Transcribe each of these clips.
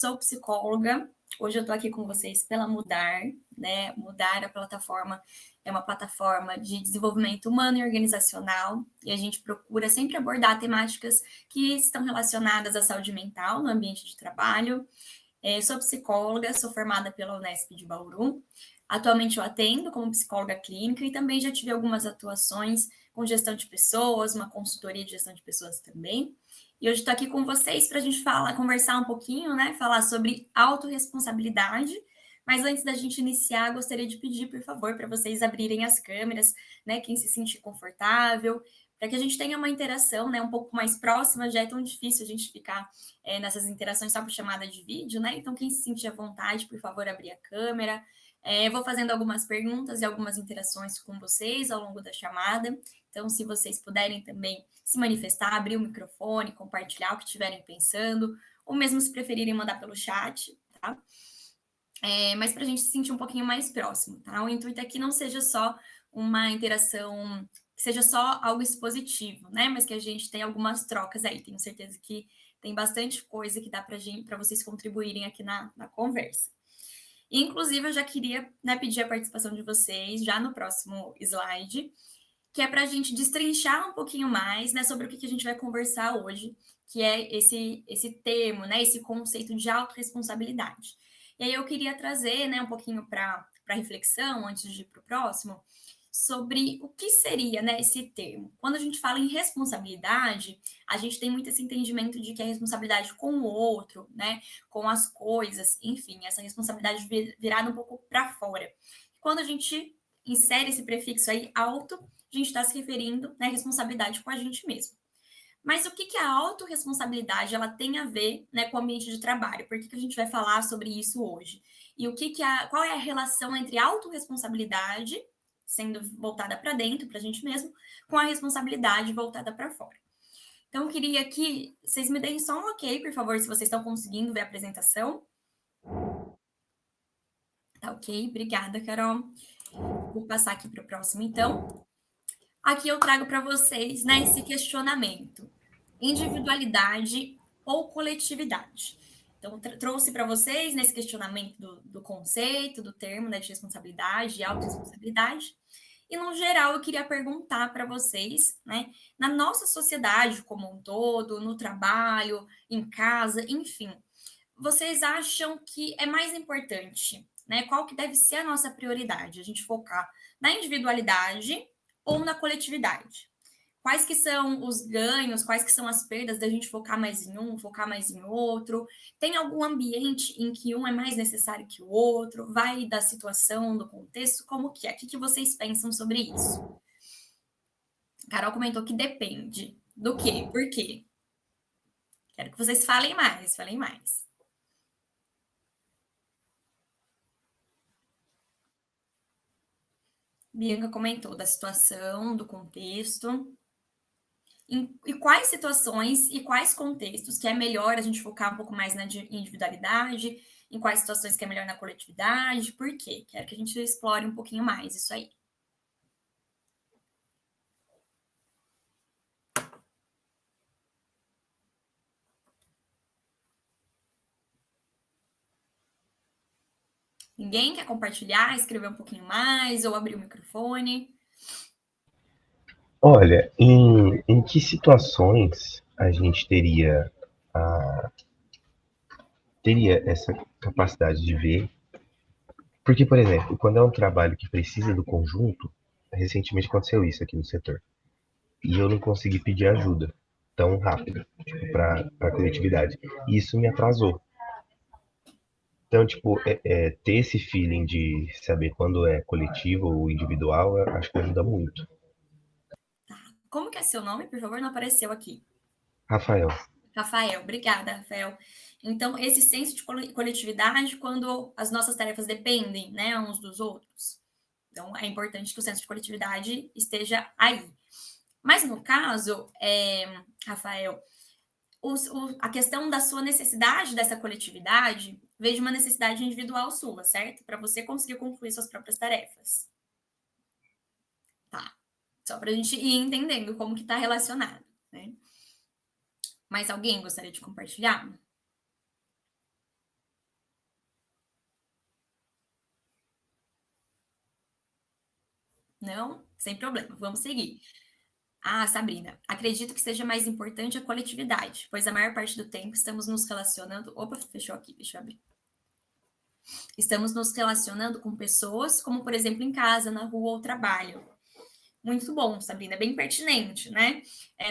sou psicóloga. Hoje eu estou aqui com vocês pela Mudar, né? Mudar, a plataforma, é uma plataforma de desenvolvimento humano e organizacional, e a gente procura sempre abordar temáticas que estão relacionadas à saúde mental no ambiente de trabalho. Sou psicóloga, sou formada pela Unesp de Bauru. Atualmente eu atendo como psicóloga clínica e também já tive algumas atuações com gestão de pessoas, uma consultoria de gestão de pessoas também. E hoje estou aqui com vocês para a gente conversar um pouquinho, né? Falar sobre autorresponsabilidade. Mas antes da gente iniciar, gostaria de pedir, por favor, para vocês abrirem as câmeras, né? Quem se sentir confortável, para que a gente tenha uma interação, né? Um pouco mais próxima. Já é tão difícil a gente ficar nessas interações só por chamada de vídeo, né? Então, quem se sentir à vontade, por favor, abrir a câmera. Eu vou fazendo algumas perguntas e algumas interações com vocês ao longo da chamada. Então, se vocês puderem também se manifestar, abrir o microfone, compartilhar o que estiverem pensando, ou mesmo se preferirem mandar pelo chat, tá? Mas para a gente se sentir um pouquinho mais próximo, tá? O intuito é que não seja só uma interação, que seja só algo expositivo, né? Mas que a gente tenha algumas trocas aí. Tenho certeza que tem bastante coisa que dá para vocês contribuírem aqui na conversa. Inclusive, eu já queria, né, pedir a participação de vocês já no próximo slide, que é para a gente destrinchar um pouquinho mais, né, sobre o que a gente vai conversar hoje, que é esse termo, né, esse conceito de autorresponsabilidade. E aí eu queria trazer, né, um pouquinho para reflexão, antes de ir para o próximo, sobre o que seria, né, esse termo. Quando a gente fala em responsabilidade, a gente tem muito esse entendimento de que é responsabilidade com o outro, né, com as coisas, enfim, essa responsabilidade virada um pouco para fora. Quando a gente insere esse prefixo aí, auto, a gente está se referindo, né, responsabilidade com a gente mesmo. Mas o que a autorresponsabilidade ela tem a ver, né, com o ambiente de trabalho? Por que a gente vai falar sobre isso hoje? E qual é a relação entre a autorresponsabilidade, sendo voltada para dentro, para a gente mesmo, com a responsabilidade voltada para fora? Então, eu queria que vocês me deem só um ok, por favor, se vocês estão conseguindo ver a apresentação. Tá ok, obrigada, Carol. Vou passar aqui para o próximo, então. Aqui eu trago para vocês, né, esse questionamento: individualidade ou coletividade? Então, trouxe para vocês nesse questionamento do conceito, do termo, né, de responsabilidade e autorresponsabilidade. E, no geral, eu queria perguntar para vocês, né, na nossa sociedade como um todo, no trabalho, em casa, enfim, vocês acham que é mais importante, né? Qual que deve ser a nossa prioridade? A gente focar na individualidade ou na coletividade? Quais que são os ganhos, quais que são as perdas da gente focar mais em um, focar mais em outro? Tem algum ambiente em que um é mais necessário que o outro? Vai da situação, do contexto? Como que é? O que vocês pensam sobre isso? Carol comentou que depende. Do quê? Por quê? Quero que vocês falem mais, falem mais. Bianca comentou da situação, do contexto. E quais situações e quais contextos que é melhor a gente focar um pouco mais na individualidade, em quais situações que é melhor na coletividade, por quê? Quero que a gente explore um pouquinho mais isso aí. Ninguém quer compartilhar, escrever um pouquinho mais ou abrir o microfone? Olha, em que situações a gente teria essa capacidade de ver? Porque, por exemplo, quando é um trabalho que precisa do conjunto, recentemente aconteceu isso aqui no setor, e eu não consegui pedir ajuda tão rápido, tipo, para a coletividade. E isso me atrasou. Então, tipo, ter esse feeling de saber quando é coletivo ou individual, eu acho que ajuda muito. Tá. Como que é seu nome, por favor? Não apareceu aqui. Rafael, Rafael, obrigada, Rafael. Então, esse senso de coletividade quando as nossas tarefas dependem, né, uns dos outros. Então, é importante que o senso de coletividade esteja aí. Mas no caso, Rafael, a questão da sua necessidade dessa coletividade veio de uma necessidade individual sua, certo? Para você conseguir concluir suas próprias tarefas. Tá. Só para a gente ir entendendo como que está relacionado, né? Mais alguém gostaria de compartilhar? Não? Sem problema, vamos seguir. Ah, Sabrina, acredito que seja mais importante a coletividade, pois a maior parte do tempo estamos nos relacionando. Opa, fechou aqui, deixa eu abrir. Estamos nos relacionando com pessoas, como por exemplo em casa, na rua ou trabalho. Muito bom, Sabrina, bem pertinente, né?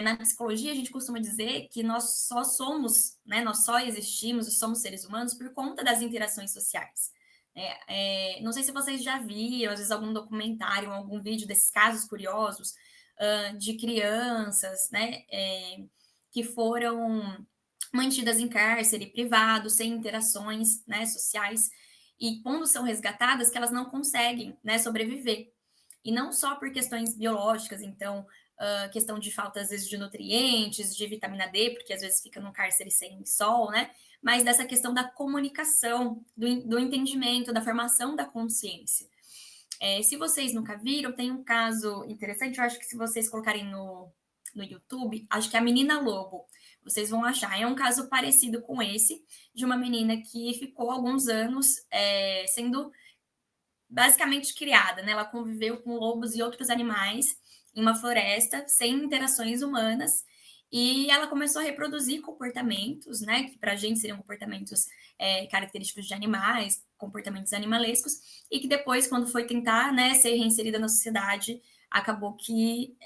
Na psicologia, a gente costuma dizer que nós só somos, né? Nós só existimos e somos seres humanos por conta das interações sociais. Não sei se vocês já viram, às vezes, algum documentário, algum vídeo desses casos curiosos de crianças, né? Que foram mantidas em cárcere privado, sem interações, né, sociais, e quando são resgatadas, que elas não conseguem, né, sobreviver. E não só por questões biológicas, então, questão de falta, às vezes, de nutrientes, de vitamina D, porque às vezes fica no cárcere sem sol, né? Mas dessa questão da comunicação, do entendimento, da formação da consciência. Se vocês nunca viram, tem um caso interessante, eu acho que se vocês colocarem no YouTube, acho que é a Menina Lobo, vocês vão achar. É um caso parecido com esse, de uma menina que ficou alguns anos sendo basicamente criada, né? Ela conviveu com lobos e outros animais em uma floresta, sem interações humanas, e ela começou a reproduzir comportamentos, né? Que para a gente seriam comportamentos característicos de animais, comportamentos animalescos, e que depois, quando foi tentar, né, ser reinserida na sociedade, acabou que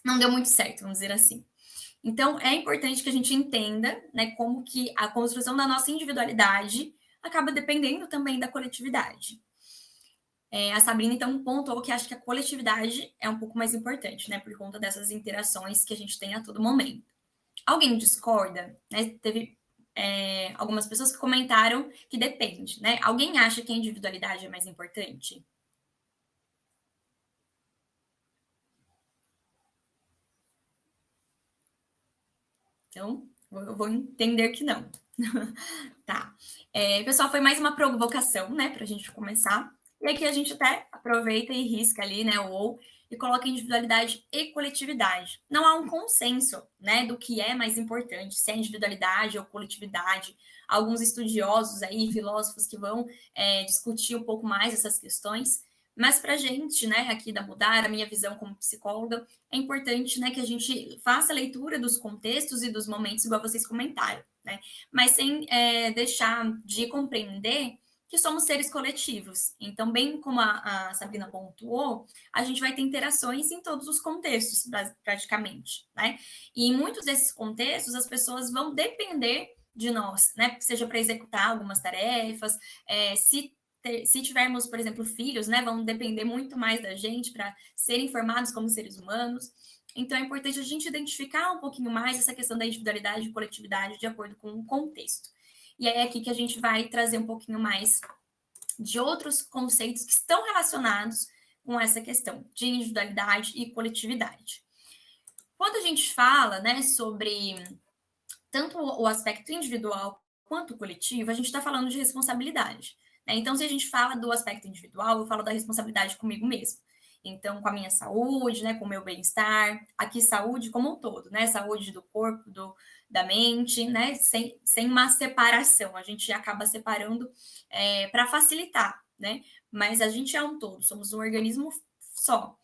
não deu muito certo, vamos dizer assim. Então, é importante que a gente entenda, né, como que a construção da nossa individualidade acaba dependendo também da coletividade. A Sabrina, então, pontuou que acha que a coletividade é um pouco mais importante, né, por conta dessas interações que a gente tem a todo momento. Alguém discorda? Né? Teve algumas pessoas que comentaram que depende, né? Alguém acha que a individualidade é mais importante? Então, eu vou entender que não. Tá. Pessoal, foi mais uma provocação, né, para a gente começar. E aqui a gente até aproveita e risca ali, né, o ou, e coloca individualidade e coletividade. Não há um consenso, né, do que é mais importante, se é individualidade ou coletividade. Alguns estudiosos aí, filósofos que vão discutir um pouco mais essas questões. Mas para a gente, né, aqui da Mudar, a minha visão como psicóloga, é importante, né, que a gente faça a leitura dos contextos e dos momentos, igual vocês comentaram, né? Mas sem deixar de compreender que somos seres coletivos. Então, bem como a Sabrina pontuou, a gente vai ter interações em todos os contextos, praticamente, né? E em muitos desses contextos, as pessoas vão depender de nós, né? Seja para executar algumas tarefas, se tivermos, por exemplo, filhos, né, vão depender muito mais da gente para serem formados como seres humanos. Então, é importante a gente identificar um pouquinho mais essa questão da individualidade e coletividade de acordo com o contexto. E é aqui que a gente vai trazer um pouquinho mais de outros conceitos que estão relacionados com essa questão de individualidade e coletividade. Quando a gente fala, né, sobre tanto o aspecto individual quanto o coletivo, a gente está falando de responsabilidade. Né? Então, se a gente fala do aspecto individual, eu falo da responsabilidade comigo mesmo. Então, com a minha saúde, né, com o meu bem-estar, aqui saúde como um todo, né, saúde do corpo, da mente, né, sem uma separação, a gente acaba separando para facilitar, né, mas a gente é um todo, somos um organismo só.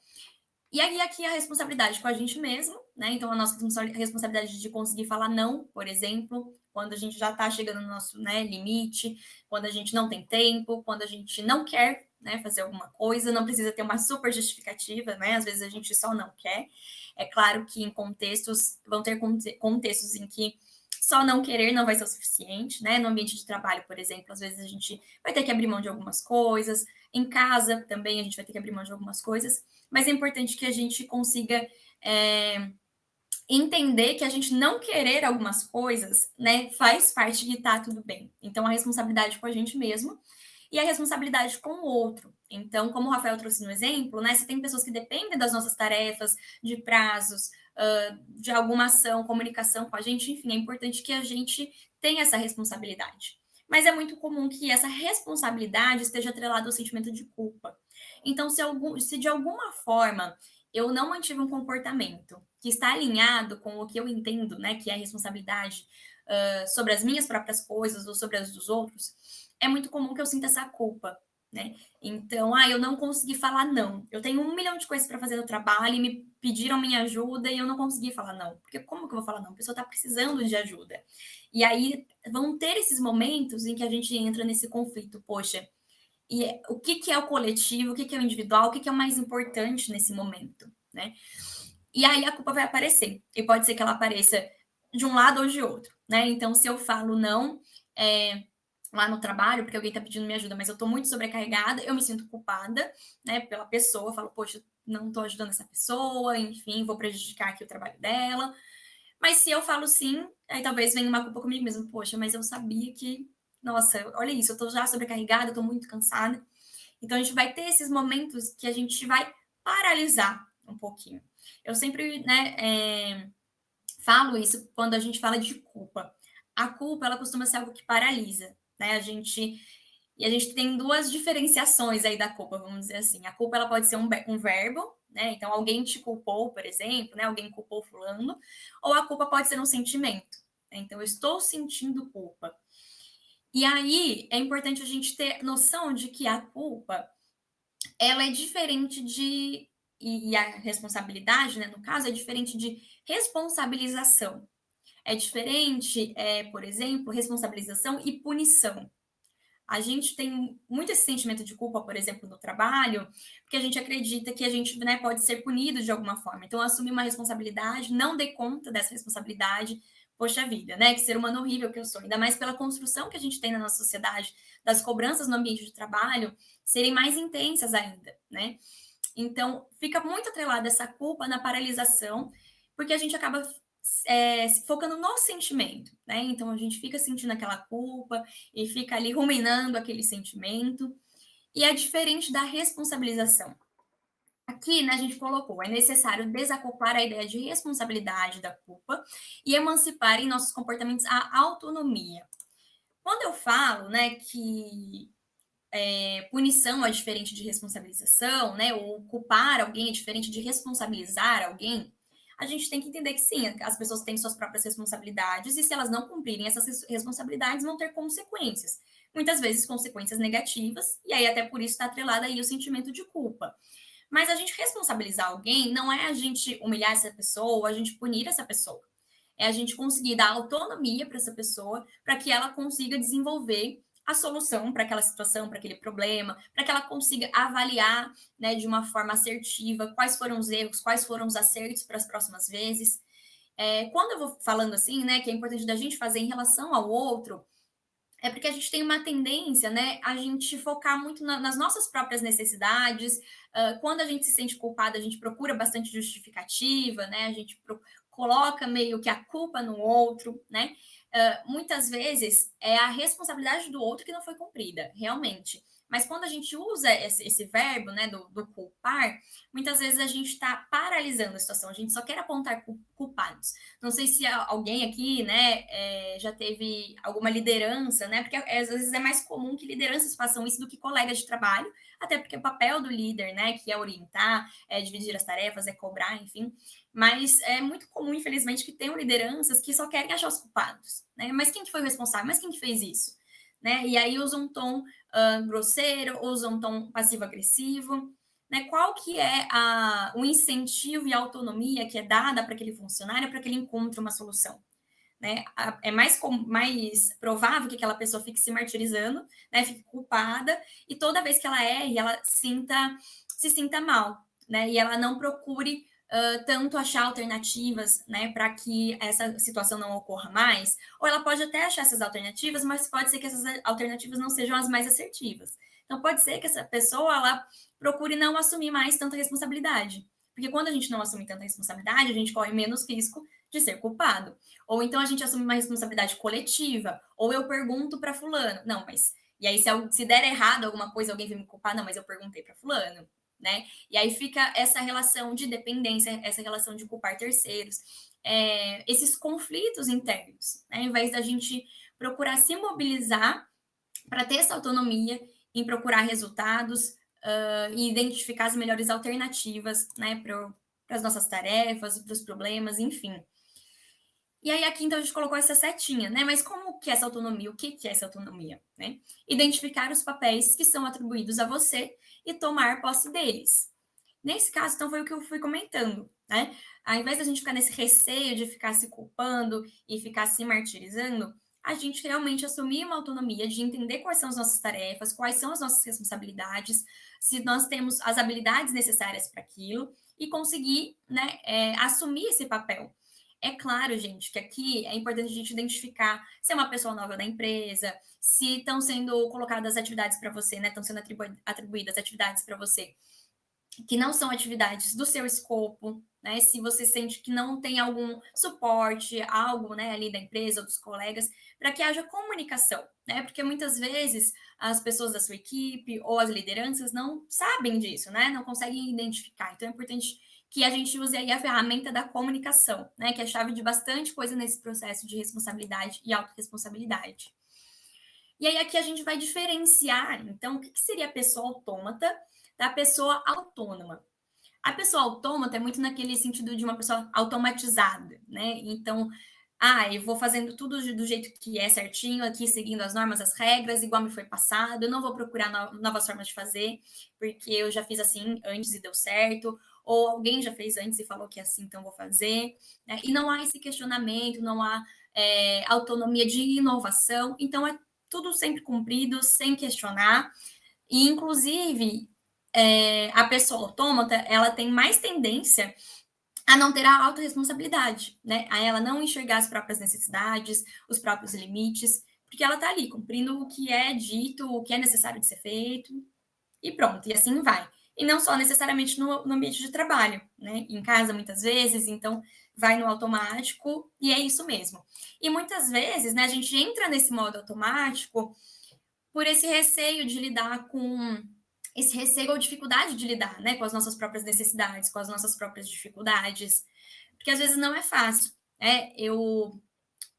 E aí, aqui a responsabilidade com a gente mesmo, né? Então, a nossa responsabilidade de conseguir falar não, por exemplo, quando a gente já está chegando no nosso, né, limite, quando a gente não tem tempo, quando a gente não quer, né, fazer alguma coisa, não precisa ter uma super justificativa, né? Às vezes a gente só não quer. É claro que em contextos, vão ter contextos em que só não querer não vai ser o suficiente, né? No ambiente de trabalho, por exemplo, às vezes a gente vai ter que abrir mão de algumas coisas, em casa também a gente vai ter que abrir mão de algumas coisas, mas é importante que a gente consiga entender que a gente não querer algumas coisas, né, faz parte de estar tudo bem. Então, a responsabilidade com a gente mesmo e a responsabilidade com o outro. Então, como o Rafael trouxe no exemplo, né, se tem pessoas que dependem das nossas tarefas, de prazos, de alguma ação, comunicação com a gente, enfim, é importante que a gente tenha essa responsabilidade. Mas é muito comum que essa responsabilidade esteja atrelada ao sentimento de culpa. Então, se de alguma forma eu não mantive um comportamento que está alinhado com o que eu entendo, né, que é a responsabilidade sobre as minhas próprias coisas ou sobre as dos outros, é muito comum que eu sinta essa culpa. né? Então, eu não consegui falar não. Eu tenho 1 milhão de coisas para fazer no trabalho e me pediram minha ajuda e eu não consegui falar não. Porque como que eu vou falar não? A pessoa está precisando de ajuda. E aí vão ter esses momentos em que a gente entra nesse conflito. Poxa, o que é o coletivo, o que é o individual, o que é o mais importante nesse momento, né? E aí a culpa vai aparecer. E pode ser que ela apareça de um lado ou de outro, né? Então, se eu falo não, lá no trabalho, porque alguém está pedindo minha ajuda, mas eu estou muito sobrecarregada, eu me sinto culpada, né, pela pessoa, eu falo, poxa, não estou ajudando essa pessoa, enfim, vou prejudicar aqui o trabalho dela. Mas se eu falo sim, aí talvez venha uma culpa comigo mesmo, poxa, mas eu sabia que, nossa, olha isso, eu estou já sobrecarregada, eu estou muito cansada. Então a gente vai ter esses momentos que a gente vai paralisar um pouquinho. Eu sempre, né, falo isso quando a gente fala de culpa. A culpa, ela costuma ser algo que paralisa, né? E a gente tem duas diferenciações aí da culpa, vamos dizer assim. A culpa, ela pode ser um verbo, né? Então, alguém te culpou, por exemplo, né? Alguém culpou fulano. Ou a culpa pode ser um sentimento, né? Então, eu estou sentindo culpa. E aí, é importante a gente ter noção de que a culpa, ela é diferente de... E a responsabilidade, né, no caso, é diferente de responsabilização. É diferente, por exemplo, responsabilização e punição. A gente tem muito esse sentimento de culpa, por exemplo, no trabalho, porque a gente acredita que a gente, né, pode ser punido de alguma forma. Então, assumir uma responsabilidade, não dei conta dessa responsabilidade, poxa vida, né? Que ser humano horrível que eu sou. Ainda mais pela construção que a gente tem na nossa sociedade, das cobranças no ambiente de trabalho serem mais intensas ainda, né? Então, fica muito atrelada essa culpa na paralisação, porque a gente acaba se focando no sentimento, né? Então, a gente fica sentindo aquela culpa e fica ali ruminando aquele sentimento. E é diferente da responsabilização. Aqui, né, a gente colocou, é necessário desacoplar a ideia de responsabilidade da culpa e emancipar em nossos comportamentos a autonomia. Quando eu falo, né, que punição é diferente de responsabilização, né? Ou culpar alguém é diferente de responsabilizar alguém. A gente tem que entender que sim, as pessoas têm suas próprias responsabilidades e se elas não cumprirem essas responsabilidades, vão ter consequências. Muitas vezes consequências negativas, e aí até por isso está atrelado aí o sentimento de culpa. Mas a gente responsabilizar alguém não é a gente humilhar essa pessoa ou a gente punir essa pessoa. É a gente conseguir dar autonomia para essa pessoa, para que ela consiga desenvolver a solução para aquela situação, para aquele problema, para que ela consiga avaliar, né, de uma forma assertiva quais foram os erros, quais foram os acertos para as próximas vezes. Quando eu vou falando assim, né, que é importante da gente fazer em relação ao outro, é porque a gente tem uma tendência, né, a gente focar muito nas nossas próprias necessidades. Quando a gente se sente culpada, a gente procura bastante justificativa, né? A gente coloca meio que a culpa no outro, né? Muitas vezes é a responsabilidade do outro que não foi cumprida, realmente. Mas quando a gente usa esse verbo, né, do culpar, muitas vezes a gente está paralisando a situação, a gente só quer apontar culpados. Não sei se alguém aqui, né, já teve alguma liderança, né, porque às vezes é mais comum que lideranças façam isso do que colegas de trabalho, até porque o papel do líder, né, que é orientar, é dividir as tarefas, é cobrar, enfim. Mas é muito comum, infelizmente, que tenham lideranças que só querem achar os culpados, né? Mas quem que foi o responsável? Mas quem que fez isso? Né? E aí usa um tom grosseiro, usa um tom passivo-agressivo, né? Qual que é o incentivo e a autonomia que é dada para aquele funcionário para que ele encontre uma solução? Né? É mais provável que aquela pessoa fique se martirizando, né? Fique culpada, e toda vez que ela erre, ela se sinta mal, né? E ela não procure tanto achar alternativas, né, para que essa situação não ocorra mais, ou ela pode até achar essas alternativas, mas pode ser que essas alternativas não sejam as mais assertivas. Então, pode ser que essa pessoa ela procure não assumir mais tanta responsabilidade, porque quando a gente não assume tanta responsabilidade, a gente corre menos risco de ser culpado. Ou então a gente assume uma responsabilidade coletiva, ou eu pergunto para fulano, não, mas e aí se der errado alguma coisa, alguém vem me culpar, não, mas eu perguntei para fulano, né? E aí fica essa relação de dependência, essa relação de culpar terceiros, esses conflitos internos, né? Ao invés da gente procurar se mobilizar para ter essa autonomia em procurar resultados e identificar as melhores alternativas, né, para as nossas tarefas, para os problemas, enfim. E aí aqui, então, a gente colocou essa setinha, né? Mas como que é essa autonomia, o que é essa autonomia, né? Identificar os papéis que são atribuídos a você e tomar posse deles. Nesse caso, então, foi o que eu fui comentando, né? Ao invés da gente ficar nesse receio de ficar se culpando e ficar se martirizando, a gente realmente assumir uma autonomia de entender quais são as nossas tarefas, quais são as nossas responsabilidades, se nós temos as habilidades necessárias para aquilo e conseguir, né, assumir esse papel. É claro, gente, que aqui é importante a gente identificar se é uma pessoa nova da empresa, se estão sendo colocadas atividades para você, né? Estão sendo atribuídas atividades para você que não são atividades do seu escopo, né? Se você sente que não tem algum suporte, algo, né, ali da empresa ou dos colegas, para que haja comunicação, né? Porque muitas vezes as pessoas da sua equipe ou as lideranças não sabem disso, né? Não conseguem identificar. Então é importante que a gente use aí a ferramenta da comunicação, né? Que é a chave de bastante coisa nesse processo de responsabilidade e autorresponsabilidade. E aí aqui a gente vai diferenciar, então, o que seria a pessoa autômata da pessoa autônoma. A pessoa autômata é muito naquele sentido de uma pessoa automatizada, né? Então, eu vou fazendo tudo do jeito que é certinho, aqui seguindo as normas, as regras, igual me foi passado, eu não vou procurar novas formas de fazer, porque eu já fiz assim antes e deu certo, ou alguém já fez antes e falou que é assim, então vou fazer, né? E não há esse questionamento, não há autonomia de inovação, então é tudo sempre cumprido, sem questionar, e inclusive a pessoa autômata, ela tem mais tendência a não ter a autorresponsabilidade, né? A ela não enxergar as próprias necessidades, os próprios limites, porque ela está ali cumprindo o que é dito, o que é necessário de ser feito, e pronto, e assim vai. E não só necessariamente no ambiente de trabalho, né? Em casa, muitas vezes, então vai no automático, e é isso mesmo. E muitas vezes, né, a gente entra nesse modo automático por esse receio de lidar com esse receio ou dificuldade de lidar, né, com as nossas próprias necessidades, com as nossas próprias dificuldades, porque às vezes não é fácil, né? Eu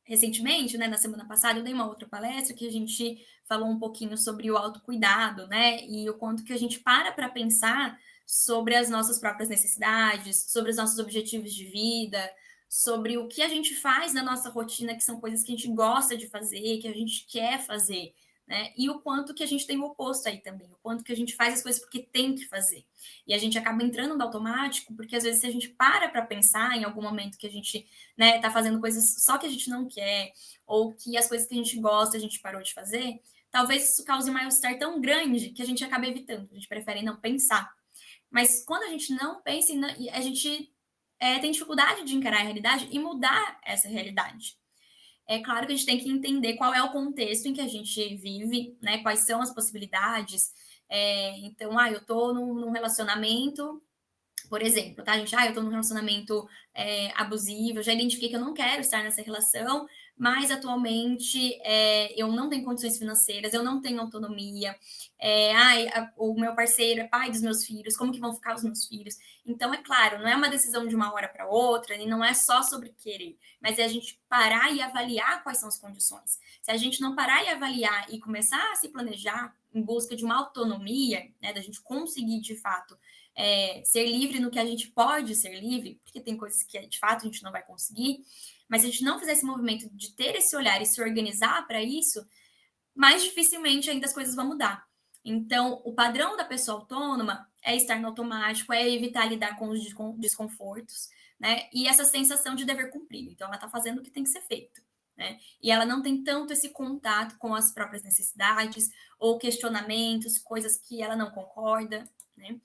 recentemente, né, na semana passada, eu dei uma outra palestra que a gente falou um pouquinho sobre o autocuidado, né, e o quanto que a gente para pensar sobre as nossas próprias necessidades, sobre os nossos objetivos de vida, sobre o que a gente faz na nossa rotina, que são coisas que a gente gosta de fazer, que a gente quer fazer, né? E o quanto que a gente tem o oposto aí também, o quanto que a gente faz as coisas porque tem que fazer. E a gente acaba entrando no automático, porque às vezes se a gente para pensar em algum momento que a gente, né, tá fazendo coisas só que a gente não quer, ou que as coisas que a gente gosta a gente parou de fazer, talvez isso cause um mal-estar tão grande que a gente acaba evitando, a gente prefere não pensar. Mas quando a gente não pensa, a gente tem dificuldade de encarar a realidade e mudar essa realidade. É claro que a gente tem que entender qual é o contexto em que a gente vive, né? Quais são as possibilidades. Então, eu estou num relacionamento, por exemplo, tá, gente? Eu estou num relacionamento abusivo, eu já identifiquei que eu não quero estar nessa relação, mas atualmente eu não tenho condições financeiras, eu não tenho autonomia. O meu parceiro é pai dos meus filhos, como que vão ficar os meus filhos? Então, é claro, não é uma decisão de uma hora para outra, e não é só sobre querer, mas é a gente parar e avaliar quais são as condições. Se a gente não parar e avaliar e começar a se planejar em busca de uma autonomia, né, da gente conseguir de fato ser livre no que a gente pode ser livre, porque tem coisas que de fato a gente não vai conseguir, mas se a gente não fizer esse movimento de ter esse olhar e se organizar para isso, mais dificilmente ainda as coisas vão mudar. Então, o padrão da pessoa autônoma é estar no automático, é evitar lidar com os desconfortos, né? E essa sensação de dever cumprido. Então, ela está fazendo o que tem que ser feito, né? E ela não tem tanto esse contato com as próprias necessidades ou questionamentos, coisas que ela não concorda, né?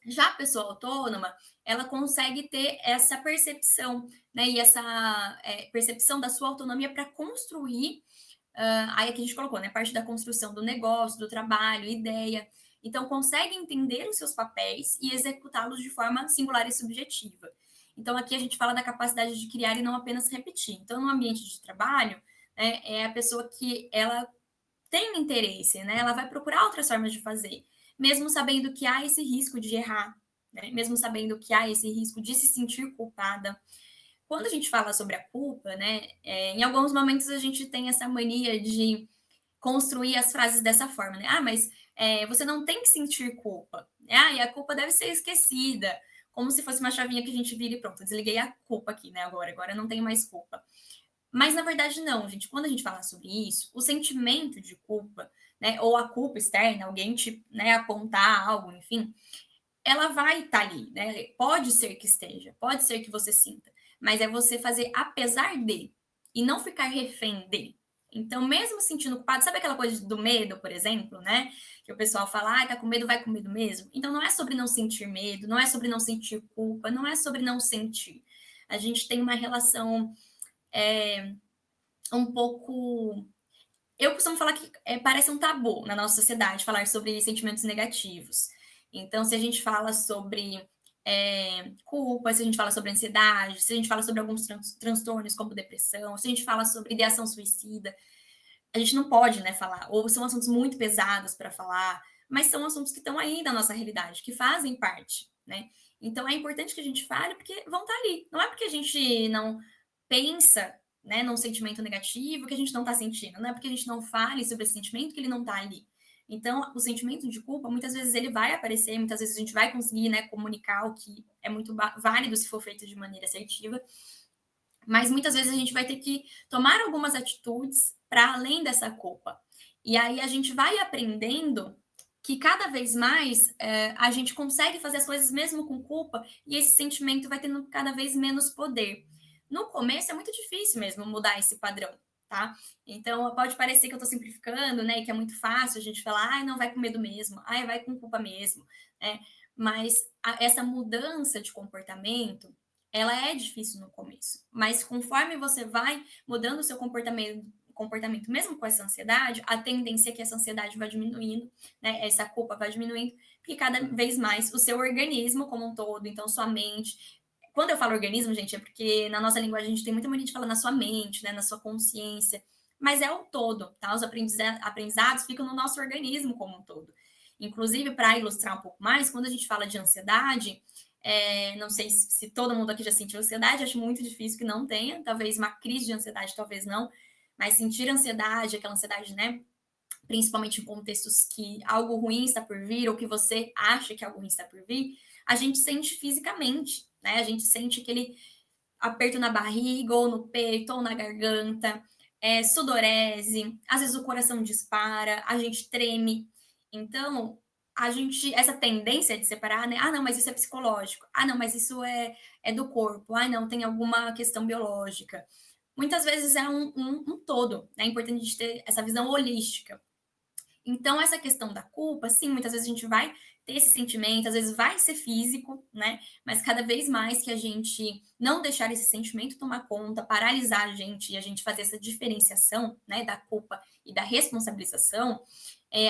Já a pessoa autônoma, ela consegue ter essa percepção, né? E essa percepção da sua autonomia para construir. Aí aqui a gente colocou, né? Parte da construção do negócio, do trabalho, ideia. Então, consegue entender os seus papéis e executá-los de forma singular e subjetiva. Então, aqui a gente fala da capacidade de criar e não apenas repetir. Então, no ambiente de trabalho, né, é a pessoa que ela tem interesse, né? Ela vai procurar outras formas de fazer, mesmo sabendo que há esse risco de errar, né? Mesmo sabendo que há esse risco de se sentir culpada. Quando a gente fala sobre a culpa, né? Em alguns momentos a gente tem essa mania de construir as frases dessa forma, né? Mas você não tem que sentir culpa. E a culpa deve ser esquecida. Como se fosse uma chavinha que a gente vira e pronto, desliguei a culpa aqui, né? Agora eu não tenho mais culpa. Mas, na verdade, não, gente. Quando a gente fala sobre isso, o sentimento de culpa, né, ou a culpa externa, alguém te, né, apontar algo, enfim, ela vai estar ali, né? Pode ser que esteja, pode ser que você sinta, mas é você fazer apesar de e não ficar refém de. Então, mesmo sentindo culpado, sabe aquela coisa do medo, por exemplo, né? Que o pessoal fala, ah, tá com medo, vai com medo mesmo. Então, não é sobre não sentir medo, não é sobre não sentir culpa, não é sobre não sentir. A gente tem uma relação um pouco. Eu costumo falar que parece um tabu na nossa sociedade falar sobre sentimentos negativos. Então, se a gente fala sobre culpa, se a gente fala sobre ansiedade, se a gente fala sobre alguns transtornos como depressão, se a gente fala sobre ideação suicida, a gente não pode, né, falar. Ou são assuntos muito pesados para falar, mas são assuntos que estão aí na nossa realidade, que fazem parte, né? Então, é importante que a gente fale porque vão estar ali. Não é porque a gente não pensa, né, num sentimento negativo que a gente não está sentindo. Não é porque a gente não fale sobre esse sentimento que ele não está ali. Então, o sentimento de culpa, muitas vezes ele vai aparecer, muitas vezes a gente vai conseguir, né, comunicar o que é muito válido se for feito de maneira assertiva, mas muitas vezes a gente vai ter que tomar algumas atitudes para além dessa culpa. E aí a gente vai aprendendo que cada vez mais a gente consegue fazer as coisas mesmo com culpa e esse sentimento vai tendo cada vez menos poder. No começo é muito difícil mesmo mudar esse padrão, tá? Então pode parecer que eu estou simplificando, né? E que é muito fácil a gente falar, ai, não vai com medo mesmo, ai, vai com culpa mesmo, né? Mas essa mudança de comportamento ela é difícil no começo, mas conforme você vai mudando o seu comportamento, mesmo com essa ansiedade, a tendência é que essa ansiedade vai diminuindo, né? Essa culpa vai diminuindo, porque cada vez mais o seu organismo como um todo, então sua mente. Quando eu falo organismo, gente, é porque na nossa linguagem a gente tem muita mania de falar na sua mente, né? Na sua consciência, mas é o todo, tá? Os aprendizados ficam no nosso organismo como um todo. Inclusive, para ilustrar um pouco mais, quando a gente fala de ansiedade, não sei se todo mundo aqui já sentiu ansiedade, acho muito difícil que não tenha, talvez uma crise de ansiedade, talvez não, mas sentir ansiedade, aquela ansiedade, né? Principalmente em contextos que algo ruim está por vir, ou que você acha que algo ruim está por vir, a gente sente fisicamente, né? A gente sente aquele aperto na barriga, ou no peito, ou na garganta, sudorese, às vezes o coração dispara, a gente treme. Então, essa tendência de separar, né? Ah, não, mas isso é psicológico. Ah, não, mas isso é do corpo. Ah, não, tem alguma questão biológica. Muitas vezes é um todo. Né? É importante a gente ter essa visão holística. Então, essa questão da culpa, sim, muitas vezes a gente vai ter esse sentimento, às vezes vai ser físico, né? Mas cada vez mais que a gente não deixar esse sentimento tomar conta, paralisar a gente e a gente fazer essa diferenciação, né, da culpa e da responsabilização,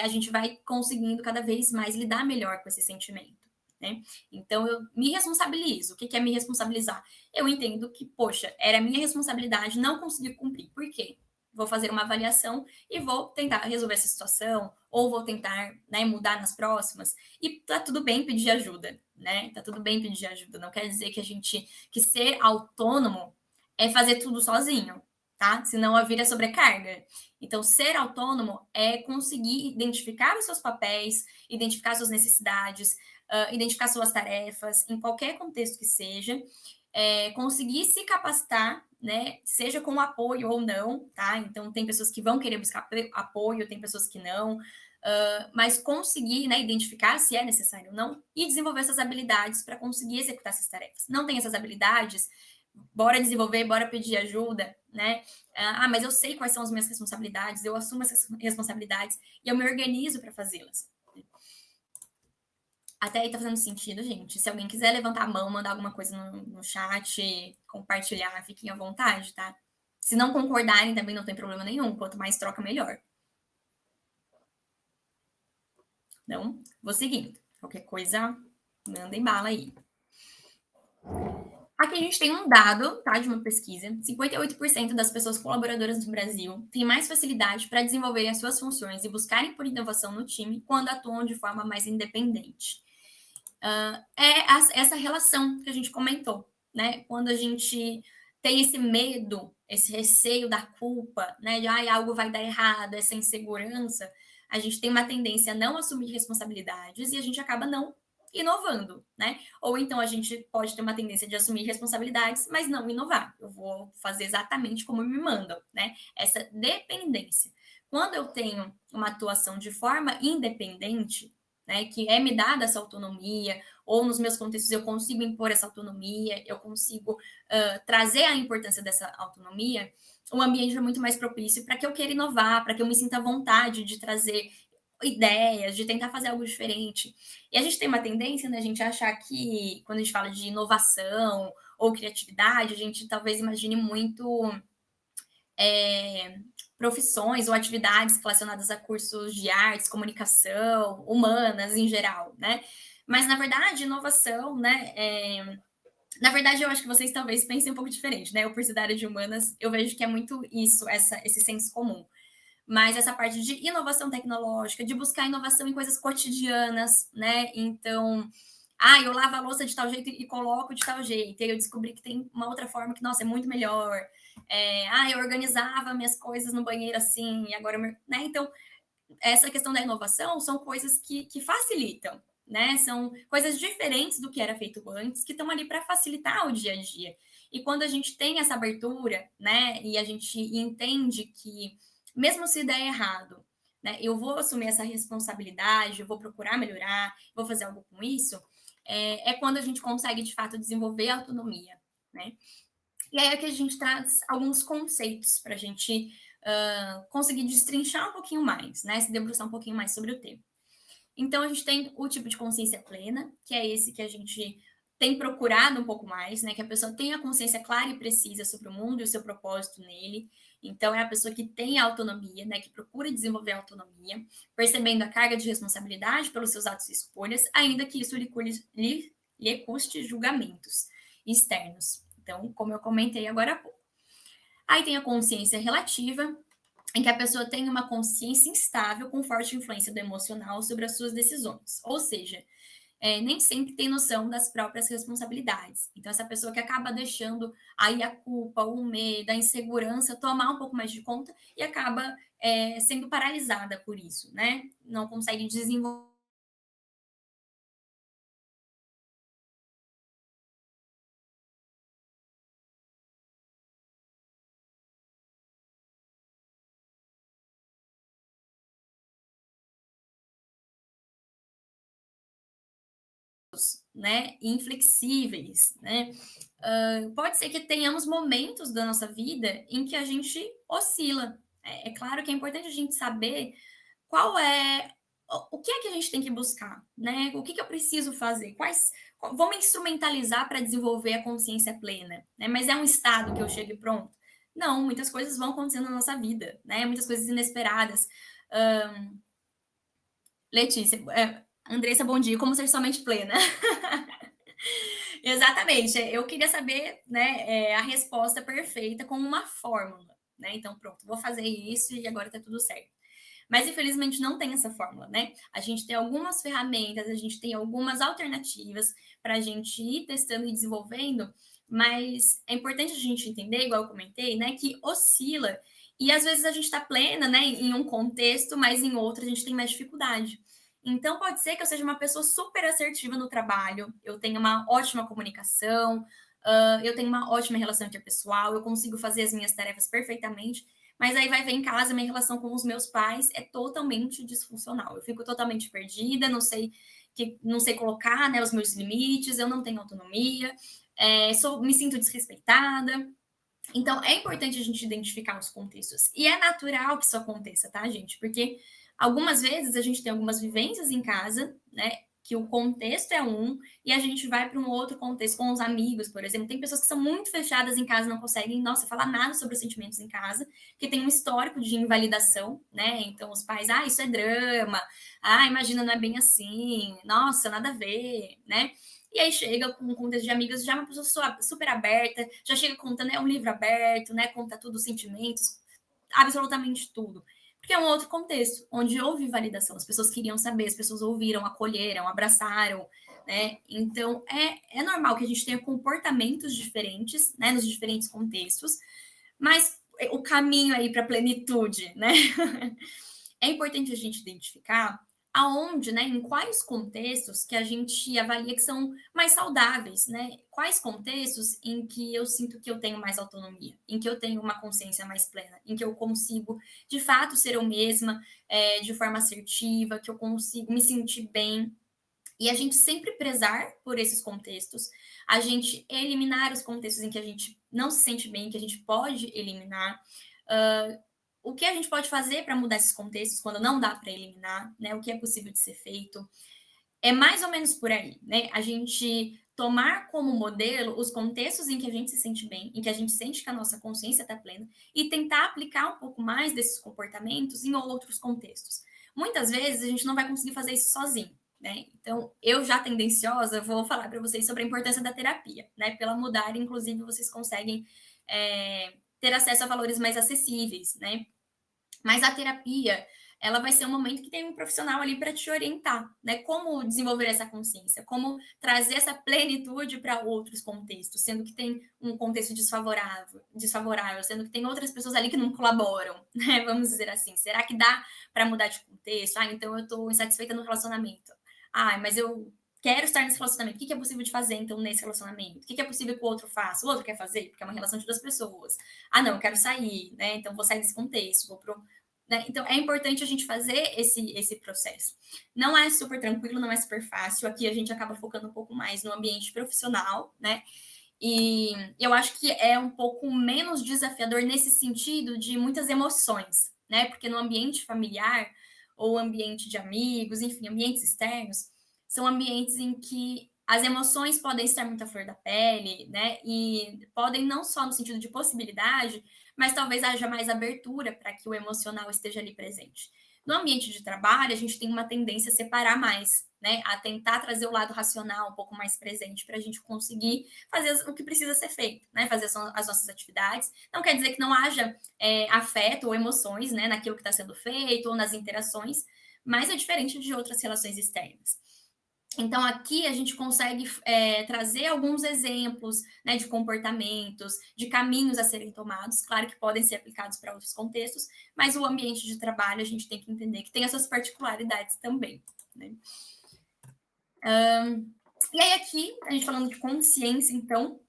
a gente vai conseguindo cada vez mais lidar melhor com esse sentimento. Né? Então, eu me responsabilizo. O que é me responsabilizar? Eu entendo que, poxa, era minha responsabilidade não conseguir cumprir. Por quê? Vou fazer uma avaliação e vou tentar resolver essa situação, ou vou tentar, né, mudar nas próximas. E tá tudo bem pedir ajuda, né? Tá tudo bem pedir ajuda. Não quer dizer que ser autônomo é fazer tudo sozinho, tá? Senão a vida é sobrecarga. Então, ser autônomo é conseguir identificar os seus papéis, identificar suas necessidades, identificar suas tarefas, em qualquer contexto que seja, conseguir se capacitar, né, seja com apoio ou não, tá? Então, tem pessoas que vão querer buscar apoio, tem pessoas que não, mas conseguir, né, identificar se é necessário ou não e desenvolver essas habilidades para conseguir executar essas tarefas. Não tem essas habilidades, bora desenvolver, bora pedir ajuda, né? Ah, mas eu sei quais são as minhas responsabilidades, eu assumo essas responsabilidades e eu me organizo para fazê-las. Até aí tá fazendo sentido, gente. Se alguém quiser levantar a mão, mandar alguma coisa no chat, compartilhar, fiquem à vontade, tá? Se não concordarem, também não tem problema nenhum. Quanto mais troca, melhor. Então, vou seguindo. Qualquer coisa, mandem bala aí. Aqui a gente tem um dado, tá, de uma pesquisa. 58% das pessoas colaboradoras no Brasil têm mais facilidade para desenvolverem as suas funções e buscarem por inovação no time quando atuam de forma mais independente. Essa relação que a gente comentou, né? Quando a gente tem esse medo, esse receio da culpa, né? De algo vai dar errado, essa insegurança, a gente tem uma tendência a não assumir responsabilidades e a gente acaba não inovando, né? Ou então a gente pode ter uma tendência de assumir responsabilidades, mas não inovar. Eu vou fazer exatamente como me mandam, né? Essa dependência. Quando eu tenho uma atuação de forma independente, né, que é me dada essa autonomia, ou nos meus contextos eu consigo impor essa autonomia, eu consigo trazer a importância dessa autonomia, o ambiente é muito mais propício para que eu queira inovar, para que eu me sinta à vontade de trazer ideias, de tentar fazer algo diferente. E a gente tem uma tendência, né, a gente achar que quando a gente fala de inovação ou criatividade, a gente talvez imagine muito profissões ou atividades relacionadas a cursos de artes, comunicação, humanas em geral, né? Mas, na verdade, inovação, né? Na verdade, eu acho que vocês talvez pensem um pouco diferente, né? Eu, por ser da área de humanas, eu vejo que é muito isso, esse senso comum. Mas essa parte de inovação tecnológica, de buscar inovação em coisas cotidianas, né? Então, eu lavo a louça de tal jeito e coloco de tal jeito. E aí eu descobri que tem uma outra forma que, nossa, é muito melhor. Eu organizava minhas coisas no banheiro assim, e agora, né? Então, essa questão da inovação são coisas que facilitam, né? São coisas diferentes do que era feito antes, que estão ali para facilitar o dia a dia. E quando a gente tem essa abertura, né, e a gente entende que, mesmo se der errado, né, eu vou assumir essa responsabilidade, eu vou procurar melhorar, vou fazer algo com isso, é quando a gente consegue, de fato, desenvolver a autonomia, né? E aí é que a gente traz alguns conceitos para a gente conseguir destrinchar um pouquinho mais, né? Se debruçar um pouquinho mais sobre o tema. Então, a gente tem o tipo de consciência plena, que é esse que a gente tem procurado um pouco mais, né? Que a pessoa tenha consciência clara e precisa sobre o mundo e o seu propósito nele. Então, é a pessoa que tem a autonomia, né? Que procura desenvolver a autonomia, percebendo a carga de responsabilidade pelos seus atos e escolhas, ainda que isso lhe custe julgamentos externos. Então, como eu comentei agora há pouco. Aí tem a consciência relativa, em que a pessoa tem uma consciência instável com forte influência do emocional sobre as suas decisões. Ou seja, nem sempre tem noção das próprias responsabilidades. Então, essa pessoa que acaba deixando aí a culpa, o medo, a insegurança tomar um pouco mais de conta e acaba sendo paralisada por isso, né? Não consegue desenvolver, né? Inflexíveis, né? Pode ser que tenhamos momentos da nossa vida em que a gente oscila. É claro que é importante a gente saber qual é o que é que a gente tem que buscar, né? O que, que eu preciso fazer? Vamos instrumentalizar para desenvolver a consciência plena, né? Mas é um estado que eu chegue pronto? Não, muitas coisas vão acontecendo na nossa vida, né? Muitas coisas inesperadas. Letícia, Andressa, bom dia. Como ser somente plena? Exatamente. Eu queria saber, né, a resposta perfeita com uma fórmula, né? Então, pronto, vou fazer isso e agora tá tudo certo. Mas, infelizmente, não tem essa fórmula, né? A gente tem algumas ferramentas, a gente tem algumas alternativas para a gente ir testando e desenvolvendo, mas é importante a gente entender, igual eu comentei, né, que oscila. E às vezes a gente está plena, né, em um contexto, mas em outro a gente tem mais dificuldade. Então, pode ser que eu seja uma pessoa super assertiva no trabalho, eu tenha uma ótima comunicação, eu tenho uma ótima relação interpessoal, eu consigo fazer as minhas tarefas perfeitamente, mas aí vai ver em casa, minha relação com os meus pais é totalmente disfuncional. Eu fico totalmente perdida, não sei colocar, né, os meus limites, eu não tenho autonomia, me sinto desrespeitada. Então, é importante a gente identificar os contextos. E é natural que isso aconteça, tá, gente? Porque algumas vezes a gente tem algumas vivências em casa, né? Que o contexto é um, e a gente vai para um outro contexto com os amigos, por exemplo. Tem pessoas que são muito fechadas em casa, não conseguem, nossa, falar nada sobre os sentimentos em casa, que tem um histórico de invalidação, né? Então, os pais, isso é drama, imagina, não é bem assim, nossa, nada a ver, né? E aí chega com um contexto de amigos, já é uma pessoa super aberta, já chega contando, um livro aberto, né? Conta tudo, os sentimentos, absolutamente tudo. Porque é um outro contexto, onde houve validação. As pessoas queriam saber, as pessoas ouviram, acolheram, abraçaram, né? Então, é normal que a gente tenha comportamentos diferentes, né? Nos diferentes contextos, mas o caminho aí para a plenitude, né? É importante a gente identificar aonde, né, em quais contextos que a gente avalia que são mais saudáveis, né? Quais contextos em que eu sinto que eu tenho mais autonomia, em que eu tenho uma consciência mais plena, em que eu consigo, de fato, ser eu mesma, de forma assertiva, que eu consigo me sentir bem. E a gente sempre prezar por esses contextos, a gente eliminar os contextos em que a gente não se sente bem, que a gente pode eliminar. Uh, o que a gente pode fazer para mudar esses contextos quando não dá para eliminar, né? O que é possível de ser feito. É mais ou menos por aí, né? A gente tomar como modelo os contextos em que a gente se sente bem, em que a gente sente que a nossa consciência está plena, e tentar aplicar um pouco mais desses comportamentos em outros contextos. Muitas vezes a gente não vai conseguir fazer isso sozinho, né? Então, eu já tendenciosa, vou falar para vocês sobre a importância da terapia, né? Pela mudar, inclusive, vocês conseguem ter acesso a valores mais acessíveis, né? Mas a terapia, ela vai ser um momento que tem um profissional ali para te orientar, né? Como desenvolver essa consciência, como trazer essa plenitude para outros contextos, sendo que tem um contexto desfavorável, sendo que tem outras pessoas ali que não colaboram, né? Vamos dizer assim. Será que dá para mudar de contexto? Ah, então eu estou insatisfeita no relacionamento. Ah, mas eu quero estar nesse relacionamento. O que é possível de fazer, então, nesse relacionamento? O que é possível que o outro faça? O outro quer fazer? Porque é uma relação de duas pessoas. Ah, não, eu quero sair, né? Então, vou sair desse contexto, vou pro... Né? Então, é importante a gente fazer esse processo. Não é super tranquilo, não é super fácil. Aqui a gente acaba focando um pouco mais no ambiente profissional, né? E eu acho que é um pouco menos desafiador nesse sentido de muitas emoções, né? Porque no ambiente familiar ou ambiente de amigos, enfim, ambientes externos, são ambientes em que as emoções podem estar muito à flor da pele, né? E podem não só no sentido de possibilidade, mas talvez haja mais abertura para que o emocional esteja ali presente. No ambiente de trabalho, a gente tem uma tendência a separar mais, né? A tentar trazer o lado racional um pouco mais presente para a gente conseguir fazer o que precisa ser feito, né? Fazer as nossas atividades. Não quer dizer que não haja afeto ou emoções, né? Naquilo que está sendo feito ou nas interações, mas é diferente de outras relações externas. Então, aqui a gente consegue trazer alguns exemplos, né, de comportamentos, de caminhos a serem tomados, claro que podem ser aplicados para outros contextos, mas o ambiente de trabalho a gente tem que entender que tem essas particularidades também, né? E aí, aqui, a gente falando de consciência, então, o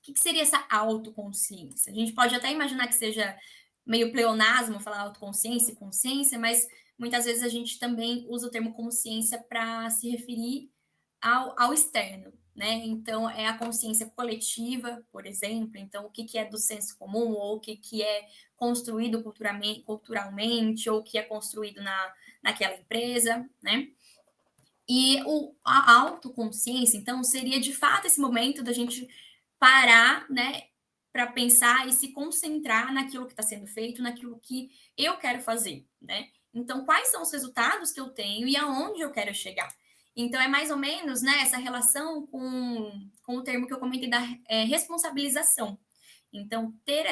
que seria essa autoconsciência? A gente pode até imaginar que seja meio pleonasmo falar autoconsciência e consciência, mas muitas vezes a gente também usa o termo consciência para se referir ao externo, né? Então, é a consciência coletiva, por exemplo. Então, o que é do senso comum, ou o que é construído culturalmente, ou o que é construído naquela empresa, né? E a autoconsciência, então, seria de fato esse momento da gente parar, né, para pensar e se concentrar naquilo que está sendo feito, naquilo que eu quero fazer, né? Então, quais são os resultados que eu tenho e aonde eu quero chegar? Então, é mais ou menos, né, essa relação com o termo que eu comentei da responsabilização. Então, ter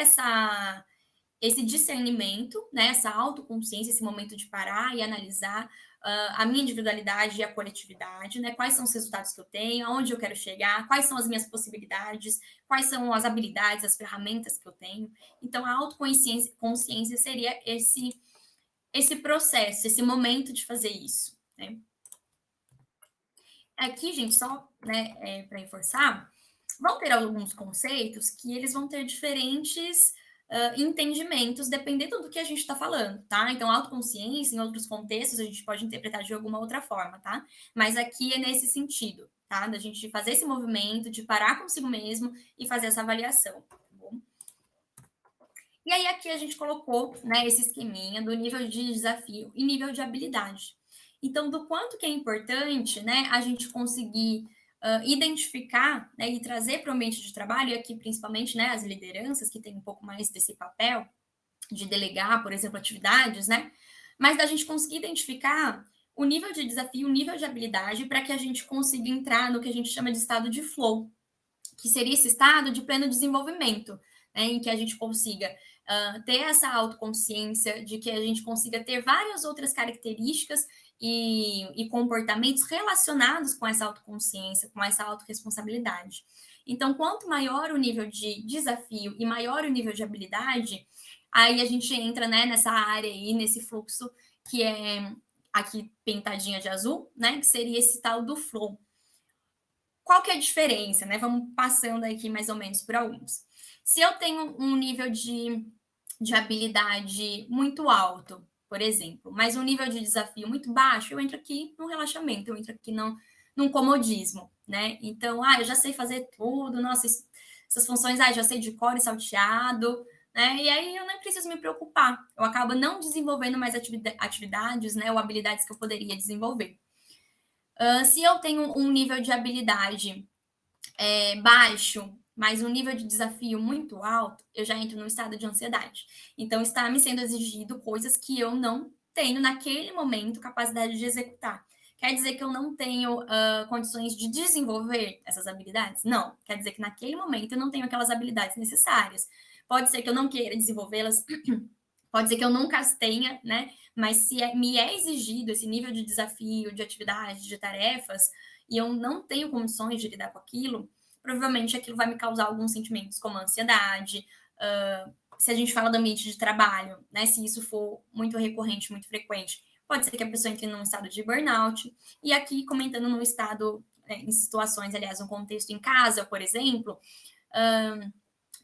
esse discernimento, né, essa autoconsciência, esse momento de parar e analisar a minha individualidade e a coletividade, né? Quais são os resultados que eu tenho, aonde eu quero chegar, quais são as minhas possibilidades, quais são as habilidades, as ferramentas que eu tenho. Então, a autoconsciência seria esse processo, esse momento de fazer isso, né? Aqui, gente, só né, para reforçar, vão ter alguns conceitos que eles vão ter diferentes entendimentos dependendo do que a gente está falando, tá? Então, autoconsciência, em outros contextos, a gente pode interpretar de alguma outra forma, tá? Mas aqui é nesse sentido, tá? Da gente fazer esse movimento, de parar consigo mesmo e fazer essa avaliação, tá bom? E aí, aqui a gente colocou, né, esse esqueminha do nível de desafio e nível de habilidade. Então, do quanto que é importante, né, a gente conseguir identificar, né, e trazer para o ambiente de trabalho, e aqui principalmente, né, as lideranças, que têm um pouco mais desse papel de delegar, por exemplo, atividades, né, mas da gente conseguir identificar o nível de desafio, o nível de habilidade, para que a gente consiga entrar no que a gente chama de estado de flow, que seria esse estado de pleno desenvolvimento, né, em que a gente consiga ter essa autoconsciência, de que a gente consiga ter várias outras características e comportamentos relacionados com essa autoconsciência, com essa autorresponsabilidade. Então, quanto maior o nível de desafio e maior o nível de habilidade, aí a gente entra, né, nessa área aí, nesse fluxo que é aqui pintadinha de azul, né? Que seria esse tal do flow. Qual que é a diferença, né? Vamos passando aqui mais ou menos por alguns. Se eu tenho um nível de habilidade muito alto, por exemplo, mas um nível de desafio muito baixo, eu entro aqui no relaxamento, eu entro aqui num comodismo, né? Então, eu já sei fazer tudo, nossa, essas funções, já sei de cor e salteado, né? E aí eu nem preciso me preocupar, eu acabo não desenvolvendo mais atividades, né, ou habilidades que eu poderia desenvolver. Se eu tenho um nível de habilidade baixo, mas um nível de desafio muito alto, eu já entro no estado de ansiedade. Então, está me sendo exigido coisas que eu não tenho naquele momento capacidade de executar. Quer dizer que eu não tenho condições de desenvolver essas habilidades? Não. Quer dizer que naquele momento eu não tenho aquelas habilidades necessárias. Pode ser que eu não queira desenvolvê-las, pode ser que eu nunca as tenha, né? Mas se me é exigido esse nível de desafio, de atividade, de tarefas, e eu não tenho condições de lidar com aquilo, provavelmente aquilo vai me causar alguns sentimentos como ansiedade. Se a gente fala do ambiente de trabalho, né? Se isso for muito recorrente, muito frequente, pode ser que a pessoa entre num estado de burnout. E aqui, comentando num estado, em situações, aliás, um contexto em casa, por exemplo,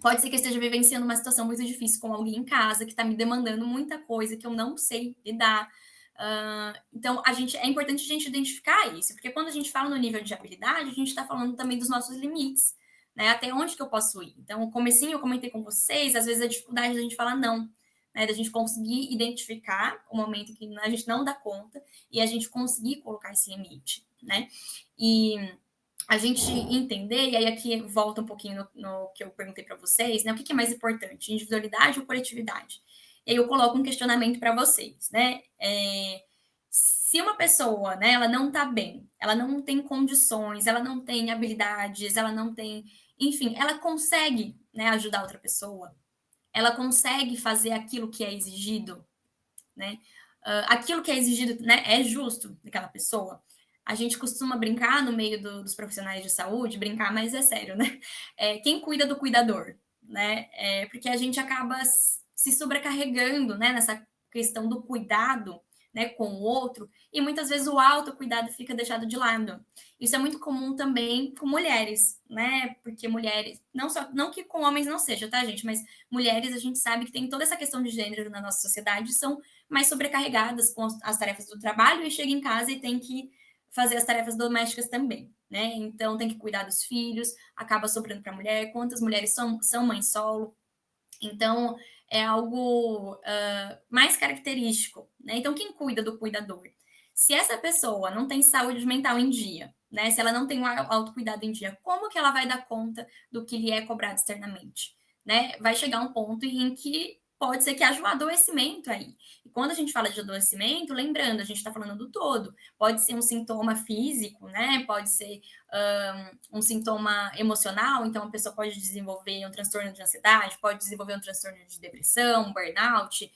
pode ser que eu esteja vivenciando uma situação muito difícil com alguém em casa, que está me demandando muita coisa que eu não sei lidar. Então, é importante a gente identificar isso, porque quando a gente fala no nível de habilidade, a gente está falando também dos nossos limites, né? Até onde que eu posso ir. Então, o comecinho eu comentei com vocês, às vezes a dificuldade da gente falar não, né? Da gente conseguir identificar o momento que a gente não dá conta e a gente conseguir colocar esse limite, né? E a gente entender, e aí aqui volta um pouquinho no que eu perguntei para vocês, né? O que é mais importante, individualidade ou coletividade? E aí eu coloco um questionamento para vocês, né? Se uma pessoa, né, ela não está bem, ela não tem condições, ela não tem habilidades, ela não tem, enfim, ela consegue, né, ajudar outra pessoa, ela consegue fazer aquilo que é exigido, né? Aquilo que é exigido, né, é justo daquela pessoa. A gente costuma brincar no meio dos profissionais de saúde, brincar, mas é sério, né? Quem cuida do cuidador, né? Porque a gente acaba se sobrecarregando, né, nessa questão do cuidado, né, com o outro, e muitas vezes o autocuidado fica deixado de lado. Isso é muito comum também com mulheres, né? Porque mulheres, não que com homens não seja, tá, gente? Mas mulheres, a gente sabe que tem toda essa questão de gênero na nossa sociedade, são mais sobrecarregadas com as tarefas do trabalho e chega em casa e tem que fazer as tarefas domésticas também, né? Então tem que cuidar dos filhos, acaba sobrando para a mulher. Quantas mulheres são mães solo? Então é algo mais característico, né? Então quem cuida do cuidador? Se essa pessoa não tem saúde mental em dia, né? Se ela não tem o autocuidado em dia, como que ela vai dar conta do que lhe é cobrado externamente? Né? Vai chegar um ponto em que pode ser que haja um adoecimento aí. E quando a gente fala de adoecimento, lembrando, a gente está falando do todo. Pode ser um sintoma físico, né? Pode ser um sintoma emocional, então a pessoa pode desenvolver um transtorno de ansiedade, pode desenvolver um transtorno de depressão, um burnout.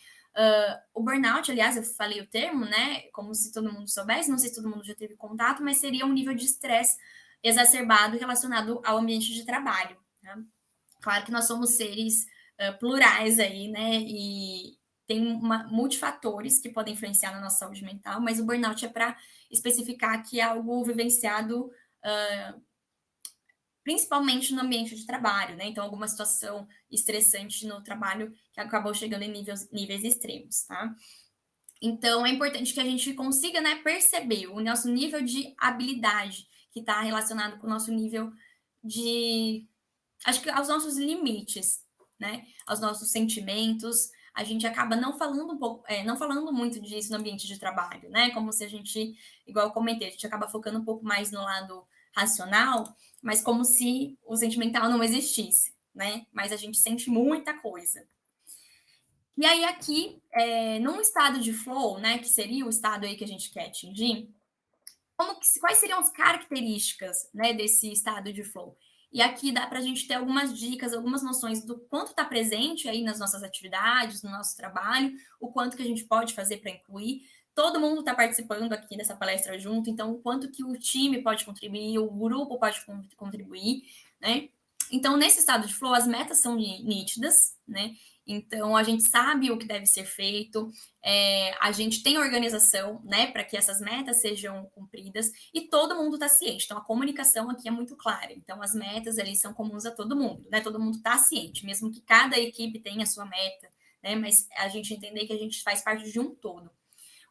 O burnout, aliás, eu falei o termo, né? Como se todo mundo soubesse, não sei se todo mundo já teve contato, mas seria um nível de estresse exacerbado relacionado ao ambiente de trabalho. Né? Claro que nós somos seres plurais aí, né? E tem multifatores que podem influenciar na nossa saúde mental, mas o burnout é para especificar que é algo vivenciado principalmente no ambiente de trabalho, né? Então, alguma situação estressante no trabalho que acabou chegando em níveis extremos, tá? Então, é importante que a gente consiga, né, perceber o nosso nível de habilidade, que está relacionado com o nosso nível de. Acho que aos nossos limites, né? Aos nossos sentimentos. A gente acaba não falando não falando muito disso no ambiente de trabalho, né? Como se a gente, igual eu comentei, a gente acaba focando um pouco mais no lado racional, mas como se o sentimental não existisse, né? Mas a gente sente muita coisa. E aí, aqui, num estado de flow, né? Que seria o estado aí que a gente quer atingir, quais seriam as características, né, desse estado de flow? E aqui dá para a gente ter algumas dicas, algumas noções do quanto está presente aí nas nossas atividades, no nosso trabalho, o quanto que a gente pode fazer para incluir. Todo mundo está participando aqui dessa palestra junto, então o quanto que o time pode contribuir, o grupo pode contribuir, né? Então, nesse estado de flow, as metas são nítidas, né? Então, a gente sabe o que deve ser feito, a gente tem organização, né, para que essas metas sejam cumpridas e todo mundo está ciente. Então, a comunicação aqui é muito clara. Então, as metas ali são comuns a todo mundo, né? Todo mundo está ciente, mesmo que cada equipe tenha a sua meta, né? Mas a gente entender que a gente faz parte de um todo.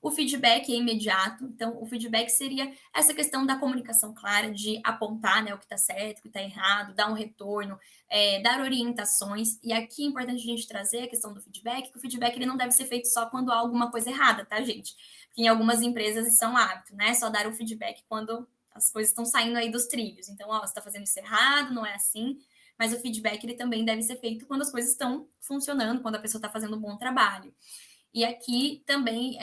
O feedback é imediato, então o feedback seria essa questão da comunicação clara, de apontar, né, o que está certo, o que está errado, dar um retorno, dar orientações. E aqui é importante a gente trazer a questão do feedback, que o feedback ele não deve ser feito só quando há alguma coisa errada, tá, gente? Porque em algumas empresas isso é um hábito, né? Só dar o feedback quando as coisas estão saindo aí dos trilhos. Então, ó, você está fazendo isso errado, não é assim. Mas o feedback ele também deve ser feito quando as coisas estão funcionando, quando a pessoa está fazendo um bom trabalho. E aqui também,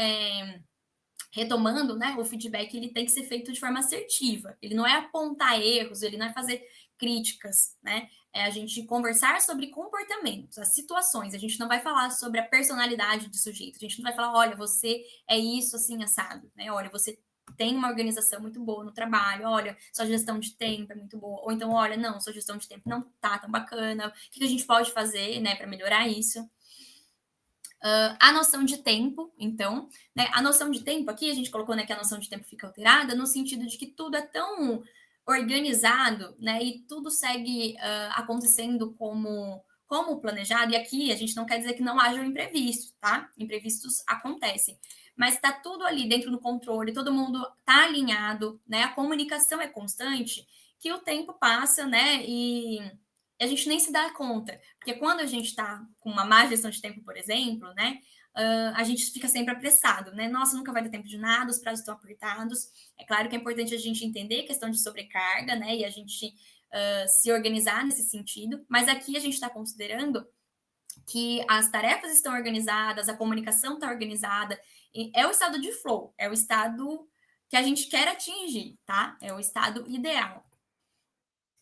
retomando, né, o feedback ele tem que ser feito de forma assertiva. Ele não é apontar erros, ele não é fazer críticas, né? É a gente conversar sobre comportamentos, as situações. A gente não vai falar sobre a personalidade do sujeito. A gente não vai falar, olha, você é isso assim assado, né? Olha, você tem uma organização muito boa no trabalho, olha, sua gestão de tempo é muito boa. Ou então, olha, não, sua gestão de tempo não tá tão bacana. O que a gente pode fazer, né, para melhorar isso? A noção de tempo, então, né? A noção de tempo aqui, a gente colocou, né, que a noção de tempo fica alterada no sentido de que tudo é tão organizado, né? E tudo segue acontecendo como planejado. E aqui a gente não quer dizer que não haja imprevistos, tá? Imprevistos acontecem. Mas está tudo ali dentro do controle, todo mundo está alinhado, né? A comunicação é constante, que o tempo passa, né? E a gente nem se dá conta. Porque quando a gente está com uma má gestão de tempo, por exemplo, né? A gente fica sempre apressado, né? Nossa, nunca vai ter tempo de nada, os prazos estão apertados. É claro que é importante a gente entender a questão de sobrecarga, né? E a gente se organizar nesse sentido. Mas aqui a gente está considerando que as tarefas estão organizadas, a comunicação está organizada. É o estado de flow, é o estado que a gente quer atingir, tá? É o estado ideal.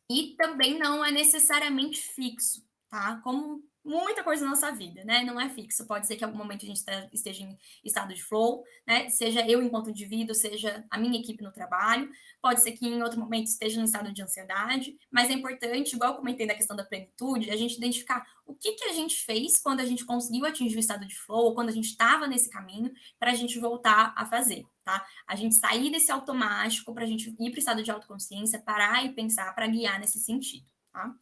E também não é necessariamente fixo, tá? Como muita coisa na nossa vida, né? Não é fixo. Pode ser que em algum momento a gente esteja em estado de flow, né? Seja eu enquanto indivíduo, seja a minha equipe no trabalho. Pode ser que em outro momento esteja em estado de ansiedade. Mas é importante, igual eu comentei da questão da plenitude, a gente identificar o que a gente fez quando a gente conseguiu atingir o estado de flow, ou quando a gente estava nesse caminho, para a gente voltar a fazer, tá? A gente sair desse automático para a gente ir para o estado de autoconsciência, parar e pensar para guiar nesse sentido, tá?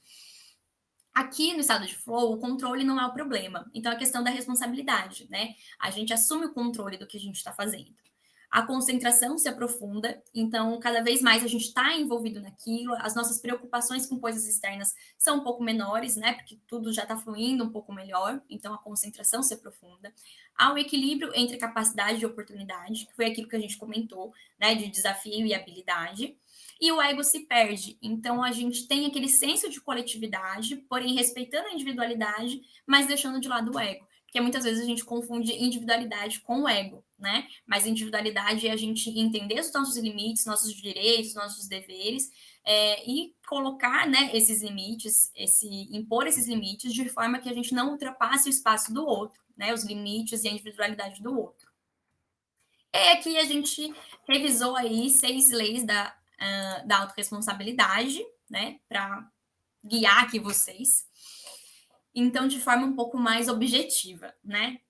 Aqui no estado de flow, o controle não é o problema. Então, a questão da responsabilidade, né? A gente assume o controle do que a gente está fazendo. A concentração se aprofunda, então, cada vez mais a gente está envolvido naquilo, as nossas preocupações com coisas externas são um pouco menores, né? Porque tudo já está fluindo um pouco melhor, então a concentração se aprofunda. Há um equilíbrio entre capacidade e oportunidade, que foi aquilo que a gente comentou, né? De desafio e habilidade. E o ego se perde. Então, a gente tem aquele senso de coletividade, porém respeitando a individualidade, mas deixando de lado o ego. Porque muitas vezes a gente confunde individualidade com o ego, né? Mas individualidade é a gente entender os nossos limites, nossos direitos, nossos deveres, e colocar, né, esses limites, impor esses limites de forma que a gente não ultrapasse o espaço do outro, né? Os limites e a individualidade do outro. Aqui a gente revisou aí 6 leis da autorresponsabilidade, né, para guiar aqui vocês. Então, de forma um pouco mais objetiva, né?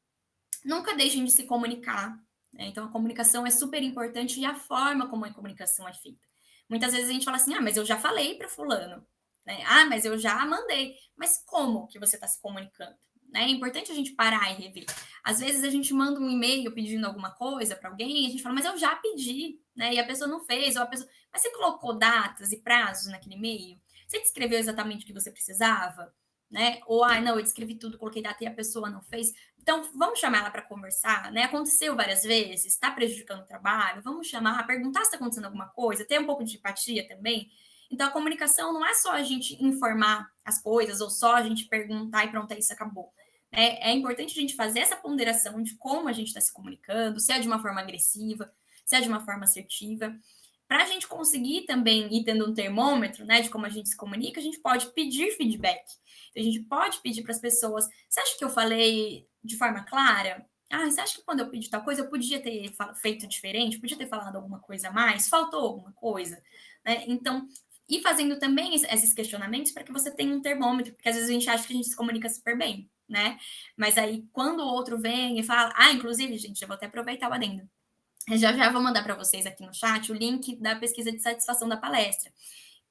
Nunca deixem de se comunicar, né? Então, a comunicação é super importante e a forma como a comunicação é feita. Muitas vezes a gente fala assim, mas eu já falei para fulano, né? Mas eu já mandei. Mas como que você está se comunicando? Né? É importante a gente parar e rever. Às vezes a gente manda um e-mail pedindo alguma coisa para alguém e a gente fala, mas eu já pedi, né? E a pessoa não fez, ou a pessoa... Mas você colocou datas e prazos naquele e-mail? Você descreveu exatamente o que você precisava? Né? Ou, não, eu descrevi tudo, coloquei data e a pessoa não fez. Então, vamos chamar ela para conversar, né? Aconteceu várias vezes, está prejudicando o trabalho, vamos chamar, perguntar se está acontecendo alguma coisa, ter um pouco de empatia também. Então, a comunicação não é só a gente informar as coisas, ou só a gente perguntar e pronto, isso acabou. É importante a gente fazer essa ponderação de como a gente está se comunicando, se é de uma forma agressiva, se é de uma forma assertiva. Para a gente conseguir também ir tendo um termômetro, né, de como a gente se comunica, a gente pode pedir feedback. A gente pode pedir para as pessoas, você acha que eu falei de forma clara? Você acha que quando eu pedi tal coisa, eu podia ter feito diferente? Podia ter falado alguma coisa a mais? Faltou alguma coisa? Né? Então, ir fazendo também esses questionamentos para que você tenha um termômetro, porque às vezes a gente acha que a gente se comunica super bem, né? Mas aí, quando o outro vem e fala... inclusive, gente, eu vou até aproveitar o adendo. Eu já vou mandar para vocês aqui no chat o link da pesquisa de satisfação da palestra.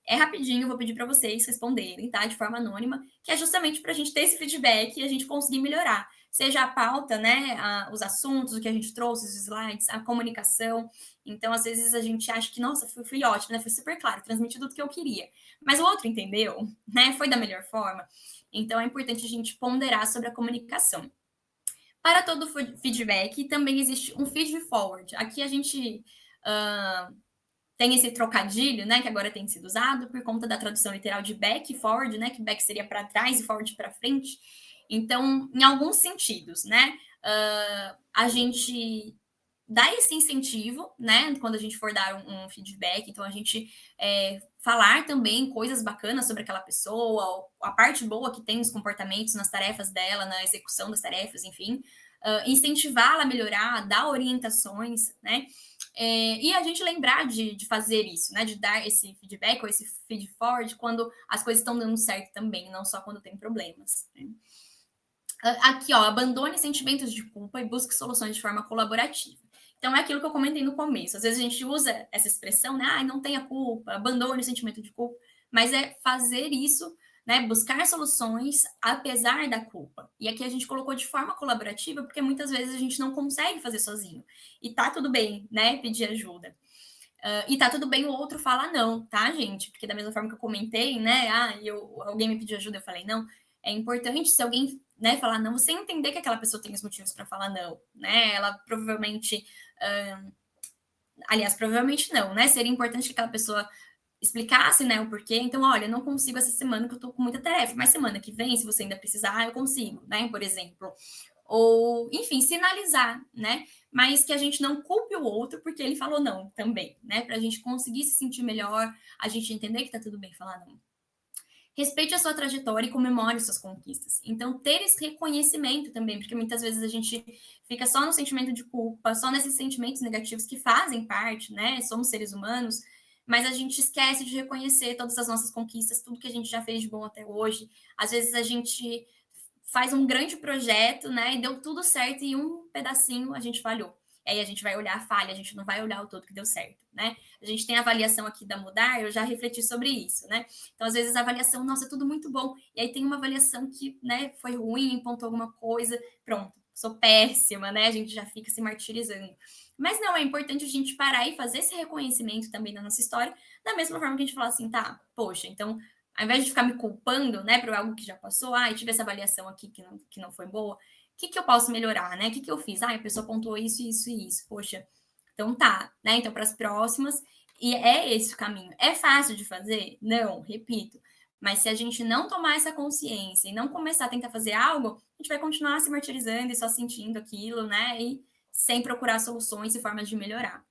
É rapidinho, vou pedir para vocês responderem, tá? De forma anônima, que é justamente para a gente ter esse feedback e a gente conseguir melhorar. Seja a pauta, né? Os assuntos, o que a gente trouxe, os slides, a comunicação. Então, às vezes, a gente acha que, nossa, fui ótimo, né? Foi super claro, transmiti tudo que eu queria. Mas o outro entendeu, né? Foi da melhor forma. Então, é importante a gente ponderar sobre a comunicação. Para todo feedback, também existe um feed forward. Aqui a gente tem esse trocadilho, né, que agora tem sido usado por conta da tradução literal de back e forward, né, que back seria para trás e forward para frente. Então, em alguns sentidos, né, a gente dá esse incentivo, né, quando a gente for dar um feedback, então a gente falar também coisas bacanas sobre aquela pessoa, a parte boa que tem nos comportamentos, nas tarefas dela, na execução das tarefas, enfim, incentivá-la a melhorar, dar orientações, né, e a gente lembrar de fazer isso, né, de dar esse feedback ou esse feed forward quando as coisas estão dando certo também, não só quando tem problemas, né? Aqui, ó, abandone sentimentos de culpa e busque soluções de forma colaborativa. Então, é aquilo que eu comentei no começo. Às vezes a gente usa essa expressão, né? Não tenha culpa, abandone o sentimento de culpa. Mas é fazer isso, né? Buscar soluções apesar da culpa. E aqui a gente colocou de forma colaborativa, porque muitas vezes a gente não consegue fazer sozinho. E tá tudo bem, né? Pedir ajuda. E tá tudo bem o outro falar não, tá, gente? Porque da mesma forma que eu comentei, né? Alguém me pediu ajuda, eu falei não. É importante, se alguém, né, falar não, você entender que aquela pessoa tem os motivos para falar não, né? Ela provavelmente, aliás, provavelmente não, né? Seria importante que aquela pessoa explicasse, né, o porquê. Então, olha, não consigo essa semana que eu tô com muita tarefa, mas semana que vem, se você ainda precisar, eu consigo, né? Por exemplo. Ou, enfim, sinalizar, né? Mas que a gente não culpe o outro porque ele falou não também, né? Para a gente conseguir se sentir melhor, a gente entender que tá tudo bem falar não. Respeite a sua trajetória e comemore suas conquistas. Então, ter esse reconhecimento também, porque muitas vezes a gente fica só no sentimento de culpa, só nesses sentimentos negativos que fazem parte, né? Somos seres humanos, mas a gente esquece de reconhecer todas as nossas conquistas, tudo que a gente já fez de bom até hoje. Às vezes a gente faz um grande projeto, né? E deu tudo certo e um pedacinho a gente falhou. Aí a gente vai olhar a falha, a gente não vai olhar o todo que deu certo, né? A gente tem a avaliação aqui da Mudar, eu já refleti sobre isso, né? Então, às vezes, a avaliação, nossa, é tudo muito bom. E aí tem uma avaliação que, né, foi ruim, pontou alguma coisa, pronto, sou péssima, né? A gente já fica se martirizando. Mas não, é importante a gente parar e fazer esse reconhecimento também na nossa história, da mesma forma que a gente fala assim, tá, poxa, então ao invés de ficar me culpando, né, por algo que já passou, eu tive essa avaliação aqui que não foi boa, o que eu posso melhorar, né? O que eu fiz? A pessoa pontuou isso, isso e isso. Poxa, então tá, né? Então, para as próximas, e é esse o caminho. É fácil de fazer? Não, repito. Mas se a gente não tomar essa consciência e não começar a tentar fazer algo, a gente vai continuar se martirizando e só sentindo aquilo, né? E sem procurar soluções e formas de melhorar.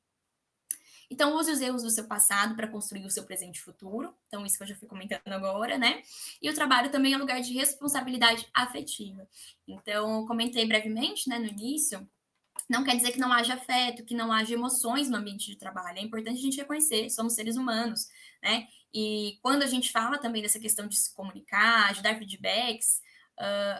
Então, use os erros do seu passado para construir o seu presente e futuro. Então, isso que eu já fui comentando agora, né? E o trabalho também é um lugar de responsabilidade afetiva. Então, comentei brevemente, né, no início, não quer dizer que não haja afeto, que não haja emoções no ambiente de trabalho. É importante a gente reconhecer, somos seres humanos, né? E quando a gente fala também dessa questão de se comunicar, de dar feedbacks,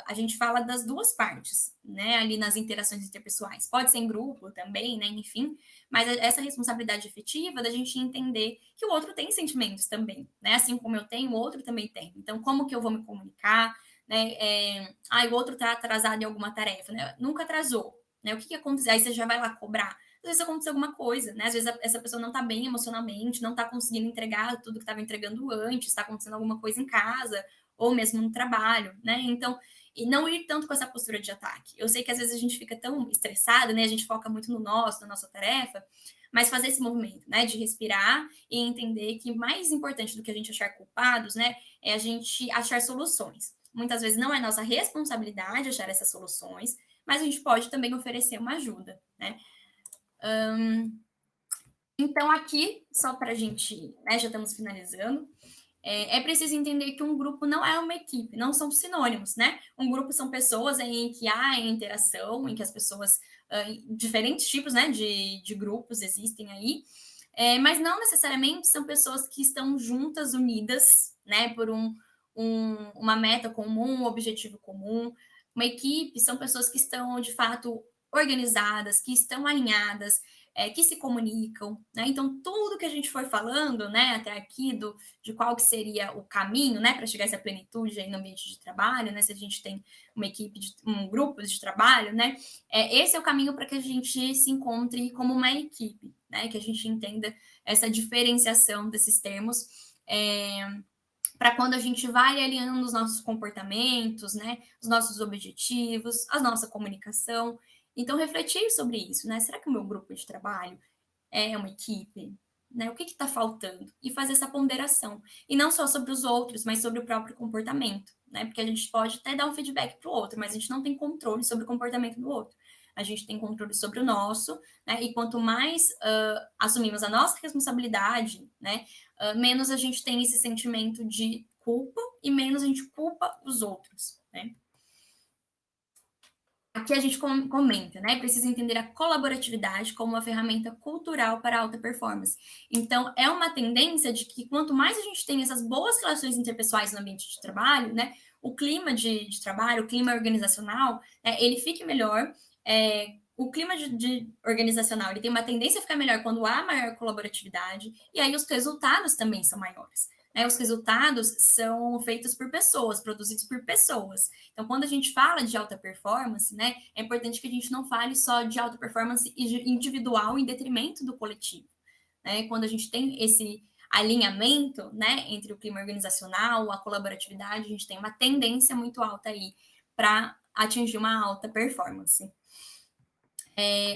a gente fala das duas partes, né? Ali nas interações interpessoais. Pode ser em grupo também, né? Enfim, mas essa responsabilidade efetiva da gente entender que o outro tem sentimentos também, né? Assim como eu tenho, o outro também tem. Então, como que eu vou me comunicar, né? O outro está atrasado em alguma tarefa, né? Nunca atrasou, né? O que aconteceu? Aí você já vai lá cobrar. Às vezes aconteceu alguma coisa, né? Às vezes essa pessoa não está bem emocionalmente, não está conseguindo entregar tudo que estava entregando antes, está acontecendo alguma coisa em casa, ou mesmo no trabalho, né? Então, e não ir tanto com essa postura de ataque. Eu sei que às vezes a gente fica tão estressado, né? A gente foca muito no nosso, na nossa tarefa, mas fazer esse movimento, né? De respirar e entender que mais importante do que a gente achar culpados, né? É a gente achar soluções. Muitas vezes não é nossa responsabilidade achar essas soluções, mas a gente pode também oferecer uma ajuda, né? Então, aqui, só para a gente, né, já estamos finalizando, é preciso entender que um grupo não é uma equipe, não são sinônimos, né? Um grupo são pessoas em que há interação, em que as pessoas, diferentes tipos, né, de grupos existem aí, mas não necessariamente são pessoas que estão juntas, unidas, né, por uma meta comum, um objetivo comum. Uma equipe são pessoas que estão, de fato, organizadas, que estão alinhadas, que se comunicam, né? Então, tudo que a gente foi falando, né, até aqui, de qual que seria o caminho, né, para chegar a essa plenitude aí no ambiente de trabalho, né, se a gente tem uma equipe, um grupo de trabalho, né, esse é o caminho para que a gente se encontre como uma equipe, né, que a gente entenda essa diferenciação desses termos, para quando a gente vai alinhando os nossos comportamentos, né, os nossos objetivos, a nossa comunicação. Então, refletir sobre isso, né? Será que o meu grupo de trabalho é uma equipe? Né? O que está faltando? E fazer essa ponderação. E não só sobre os outros, mas sobre o próprio comportamento, né? Porque a gente pode até dar um feedback para o outro, mas a gente não tem controle sobre o comportamento do outro. A gente tem controle sobre o nosso, né? E quanto mais assumimos a nossa responsabilidade, né? Menos a gente tem esse sentimento de culpa e menos a gente culpa os outros, né? Aqui a gente comenta, né? Precisa entender a colaboratividade como uma ferramenta cultural para a alta performance. Então, é uma tendência de que quanto mais a gente tem essas boas relações interpessoais no ambiente de trabalho, né? O clima de trabalho, o clima organizacional, né, ele fique melhor. O clima de organizacional ele tem uma tendência a ficar melhor quando há maior colaboratividade, e aí os resultados também são maiores. Né? Os resultados são feitos por pessoas, produzidos por pessoas. Então, quando a gente fala de alta performance, né, é importante que a gente não fale só de alta performance individual em detrimento do coletivo. Né? Quando a gente tem esse alinhamento, né, entre o clima organizacional, a colaboratividade, a gente tem uma tendência muito alta aí para atingir uma alta performance.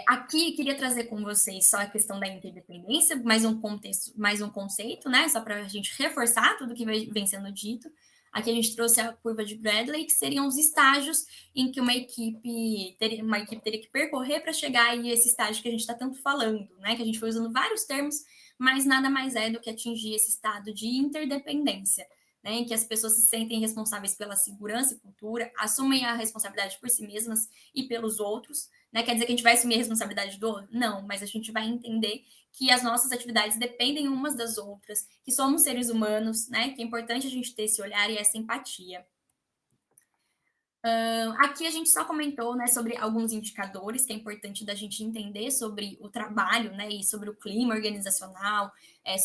Aqui queria trazer com vocês só a questão da interdependência, mais um contexto, mais um conceito, né? Só para a gente reforçar tudo que vem sendo dito. Aqui a gente trouxe a curva de Bradley, que seriam os estágios em que uma equipe teria que percorrer para chegar a esse estágio que a gente está tanto falando, né? Que a gente foi usando vários termos, mas nada mais é do que atingir esse estado de interdependência, né? Em que as pessoas se sentem responsáveis pela segurança e cultura, assumem a responsabilidade por si mesmas e pelos outros. Né? Quer dizer que a gente vai assumir a responsabilidade do outro? Não, mas a gente vai entender que as nossas atividades dependem umas das outras, que somos seres humanos, né? Que é importante a gente ter esse olhar e essa empatia. Aqui a gente só comentou, né, sobre alguns indicadores que é importante da gente entender sobre o trabalho, né, e sobre o clima organizacional,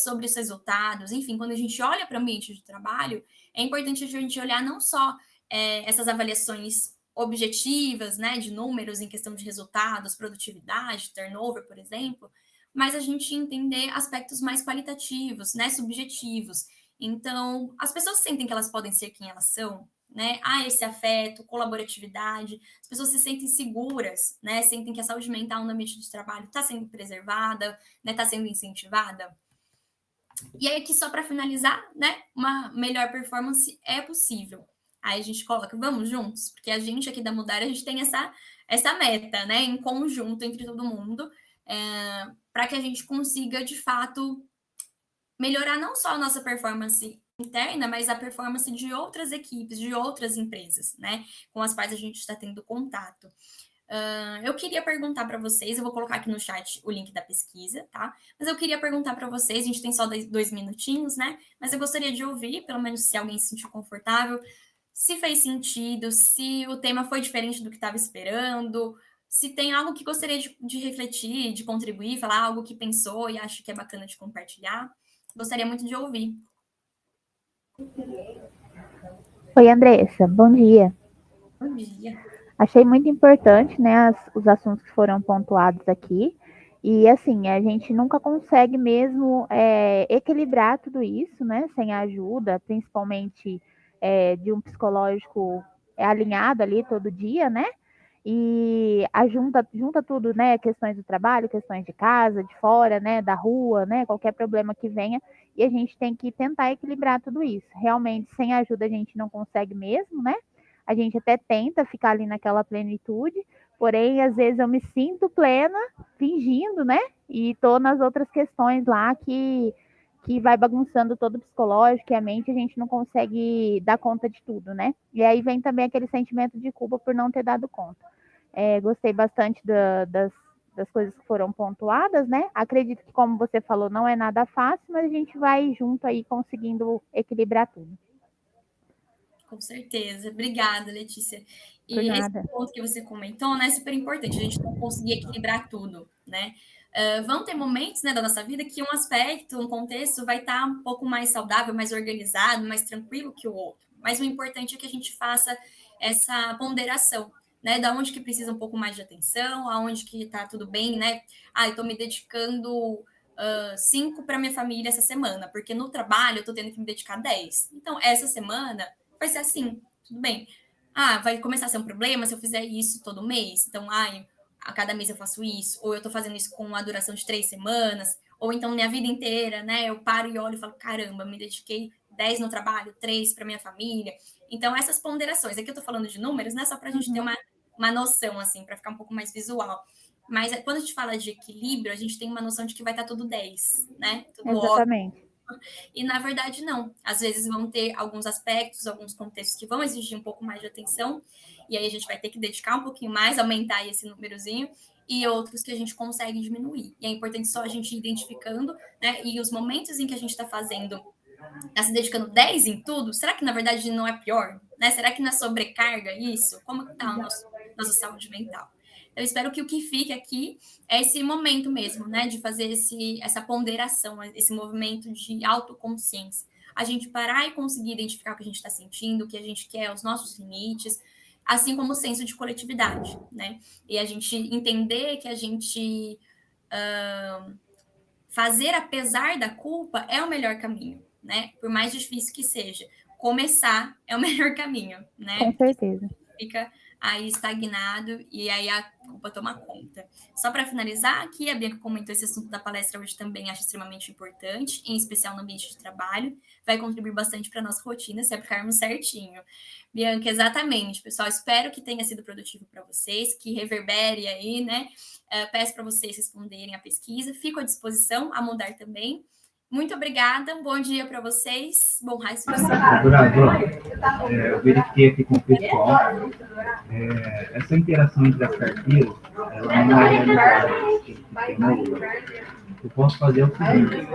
sobre os resultados, enfim, quando a gente olha para o ambiente de trabalho, é importante a gente olhar não só essas avaliações objetivas, né, de números em questão de resultados, produtividade, turnover, por exemplo, mas a gente entender aspectos mais qualitativos, né, subjetivos. Então, as pessoas sentem que elas podem ser quem elas são, né? Há esse afeto, colaboratividade, as pessoas se sentem seguras, né? Sentem que a saúde mental no ambiente de trabalho está sendo preservada, né? Está sendo incentivada. E aí, aqui, só para finalizar, né? Uma melhor performance é possível. Aí a gente coloca, vamos juntos, porque a gente aqui da Mudar, a gente tem essa meta, né? Em conjunto entre todo mundo, para que a gente consiga, de fato, melhorar não só a nossa performance interna, mas a performance de outras equipes, de outras empresas, né, com as quais a gente está tendo contato. Eu queria perguntar para vocês, eu vou colocar aqui no chat o link da pesquisa, tá? Mas eu queria perguntar para vocês, a gente tem só 2 minutinhos, né? Mas eu gostaria de ouvir, pelo menos se alguém se sentiu confortável, se fez sentido, se o tema foi diferente do que estava esperando, se tem algo que gostaria de refletir, de contribuir, falar algo que pensou e acha que é bacana de compartilhar. Gostaria muito de ouvir. Oi, Andressa, bom dia. Bom dia. Achei muito importante, né, os assuntos que foram pontuados aqui. E, assim, a gente nunca consegue mesmo equilibrar tudo isso, né, sem a ajuda, principalmente de um psicológico alinhado ali todo dia, né? E junta tudo, né? Questões do trabalho, questões de casa, de fora, né? Da rua, né? Qualquer problema que venha. E a gente tem que tentar equilibrar tudo isso. Realmente, sem ajuda, a gente não consegue mesmo, né? A gente até tenta ficar ali naquela plenitude, porém, às vezes eu me sinto plena, fingindo, né? E tô nas outras questões lá que vai bagunçando todo o psicológico e a mente, a gente não consegue dar conta de tudo, né? E aí vem também aquele sentimento de culpa por não ter dado conta. Gostei bastante das coisas que foram pontuadas, né? Acredito que, como você falou, não é nada fácil, mas a gente vai junto aí conseguindo equilibrar tudo. Com certeza. Obrigada, Letícia. Por E esse nada. ponto que você comentou, né, é super importante, a gente não conseguir equilibrar tudo, né? Vão ter momentos, né, da nossa vida que um aspecto, um contexto vai estar um pouco mais saudável, mais organizado, mais tranquilo que o outro. Mas o importante é que a gente faça essa ponderação, né? Da onde que precisa um pouco mais de atenção, aonde que tá tudo bem, né? Eu tô me dedicando 5 para minha família essa semana, porque no trabalho eu tô tendo que me dedicar 10. Então, essa semana vai ser assim, tudo bem. Vai começar a ser um problema se eu fizer isso todo mês. Então, a cada mês eu faço isso, ou eu tô fazendo isso com uma duração de 3 semanas, ou então minha vida inteira, né? Eu paro e olho e falo, caramba, me dediquei 10 no trabalho, 3 para minha família. Então, essas ponderações, aqui eu tô falando de números, né? Só pra gente ter uma noção, assim, para ficar um pouco mais visual. Mas quando a gente fala de equilíbrio, a gente tem uma noção de que vai estar tudo 10, né? Tudo ótimo. Exatamente. E na verdade, não. Às vezes vão ter alguns aspectos, alguns contextos que vão exigir um pouco mais de atenção, e aí a gente vai ter que dedicar um pouquinho mais, aumentar esse númerozinho, e outros que a gente consegue diminuir. E é importante só a gente ir identificando, né? E os momentos em que a gente está fazendo, está se dedicando 10 em tudo, será que na verdade não é pior? Né? Será que não é sobrecarga isso? Como está a nossa saúde mental? Eu espero que o que fique aqui é esse momento mesmo, né, de fazer essa ponderação, esse movimento de autoconsciência. A gente parar e conseguir identificar o que a gente está sentindo, o que a gente quer, os nossos limites, assim como o senso de coletividade, né? E a gente entender que a gente fazer apesar da culpa é o melhor caminho, né? Por mais difícil que seja. Começar é o melhor caminho, né? Com certeza. Fica aí estagnado e aí a culpa toma conta. Só para finalizar aqui, a Bianca comentou esse assunto da palestra hoje também, acho extremamente importante, em especial no ambiente de trabalho, vai contribuir bastante para a nossa rotina se aplicarmos certinho. Bianca, exatamente, pessoal, espero que tenha sido produtivo para vocês, que reverbere aí, né? Peço para vocês responderem a pesquisa, fico à disposição a mudar também. Muito obrigada, um bom dia para vocês, bom resto de semana. Eu verifiquei aqui com o pessoal, essa interação entre as carteiras, ela não é realidade. Eu posso fazer o seguinte,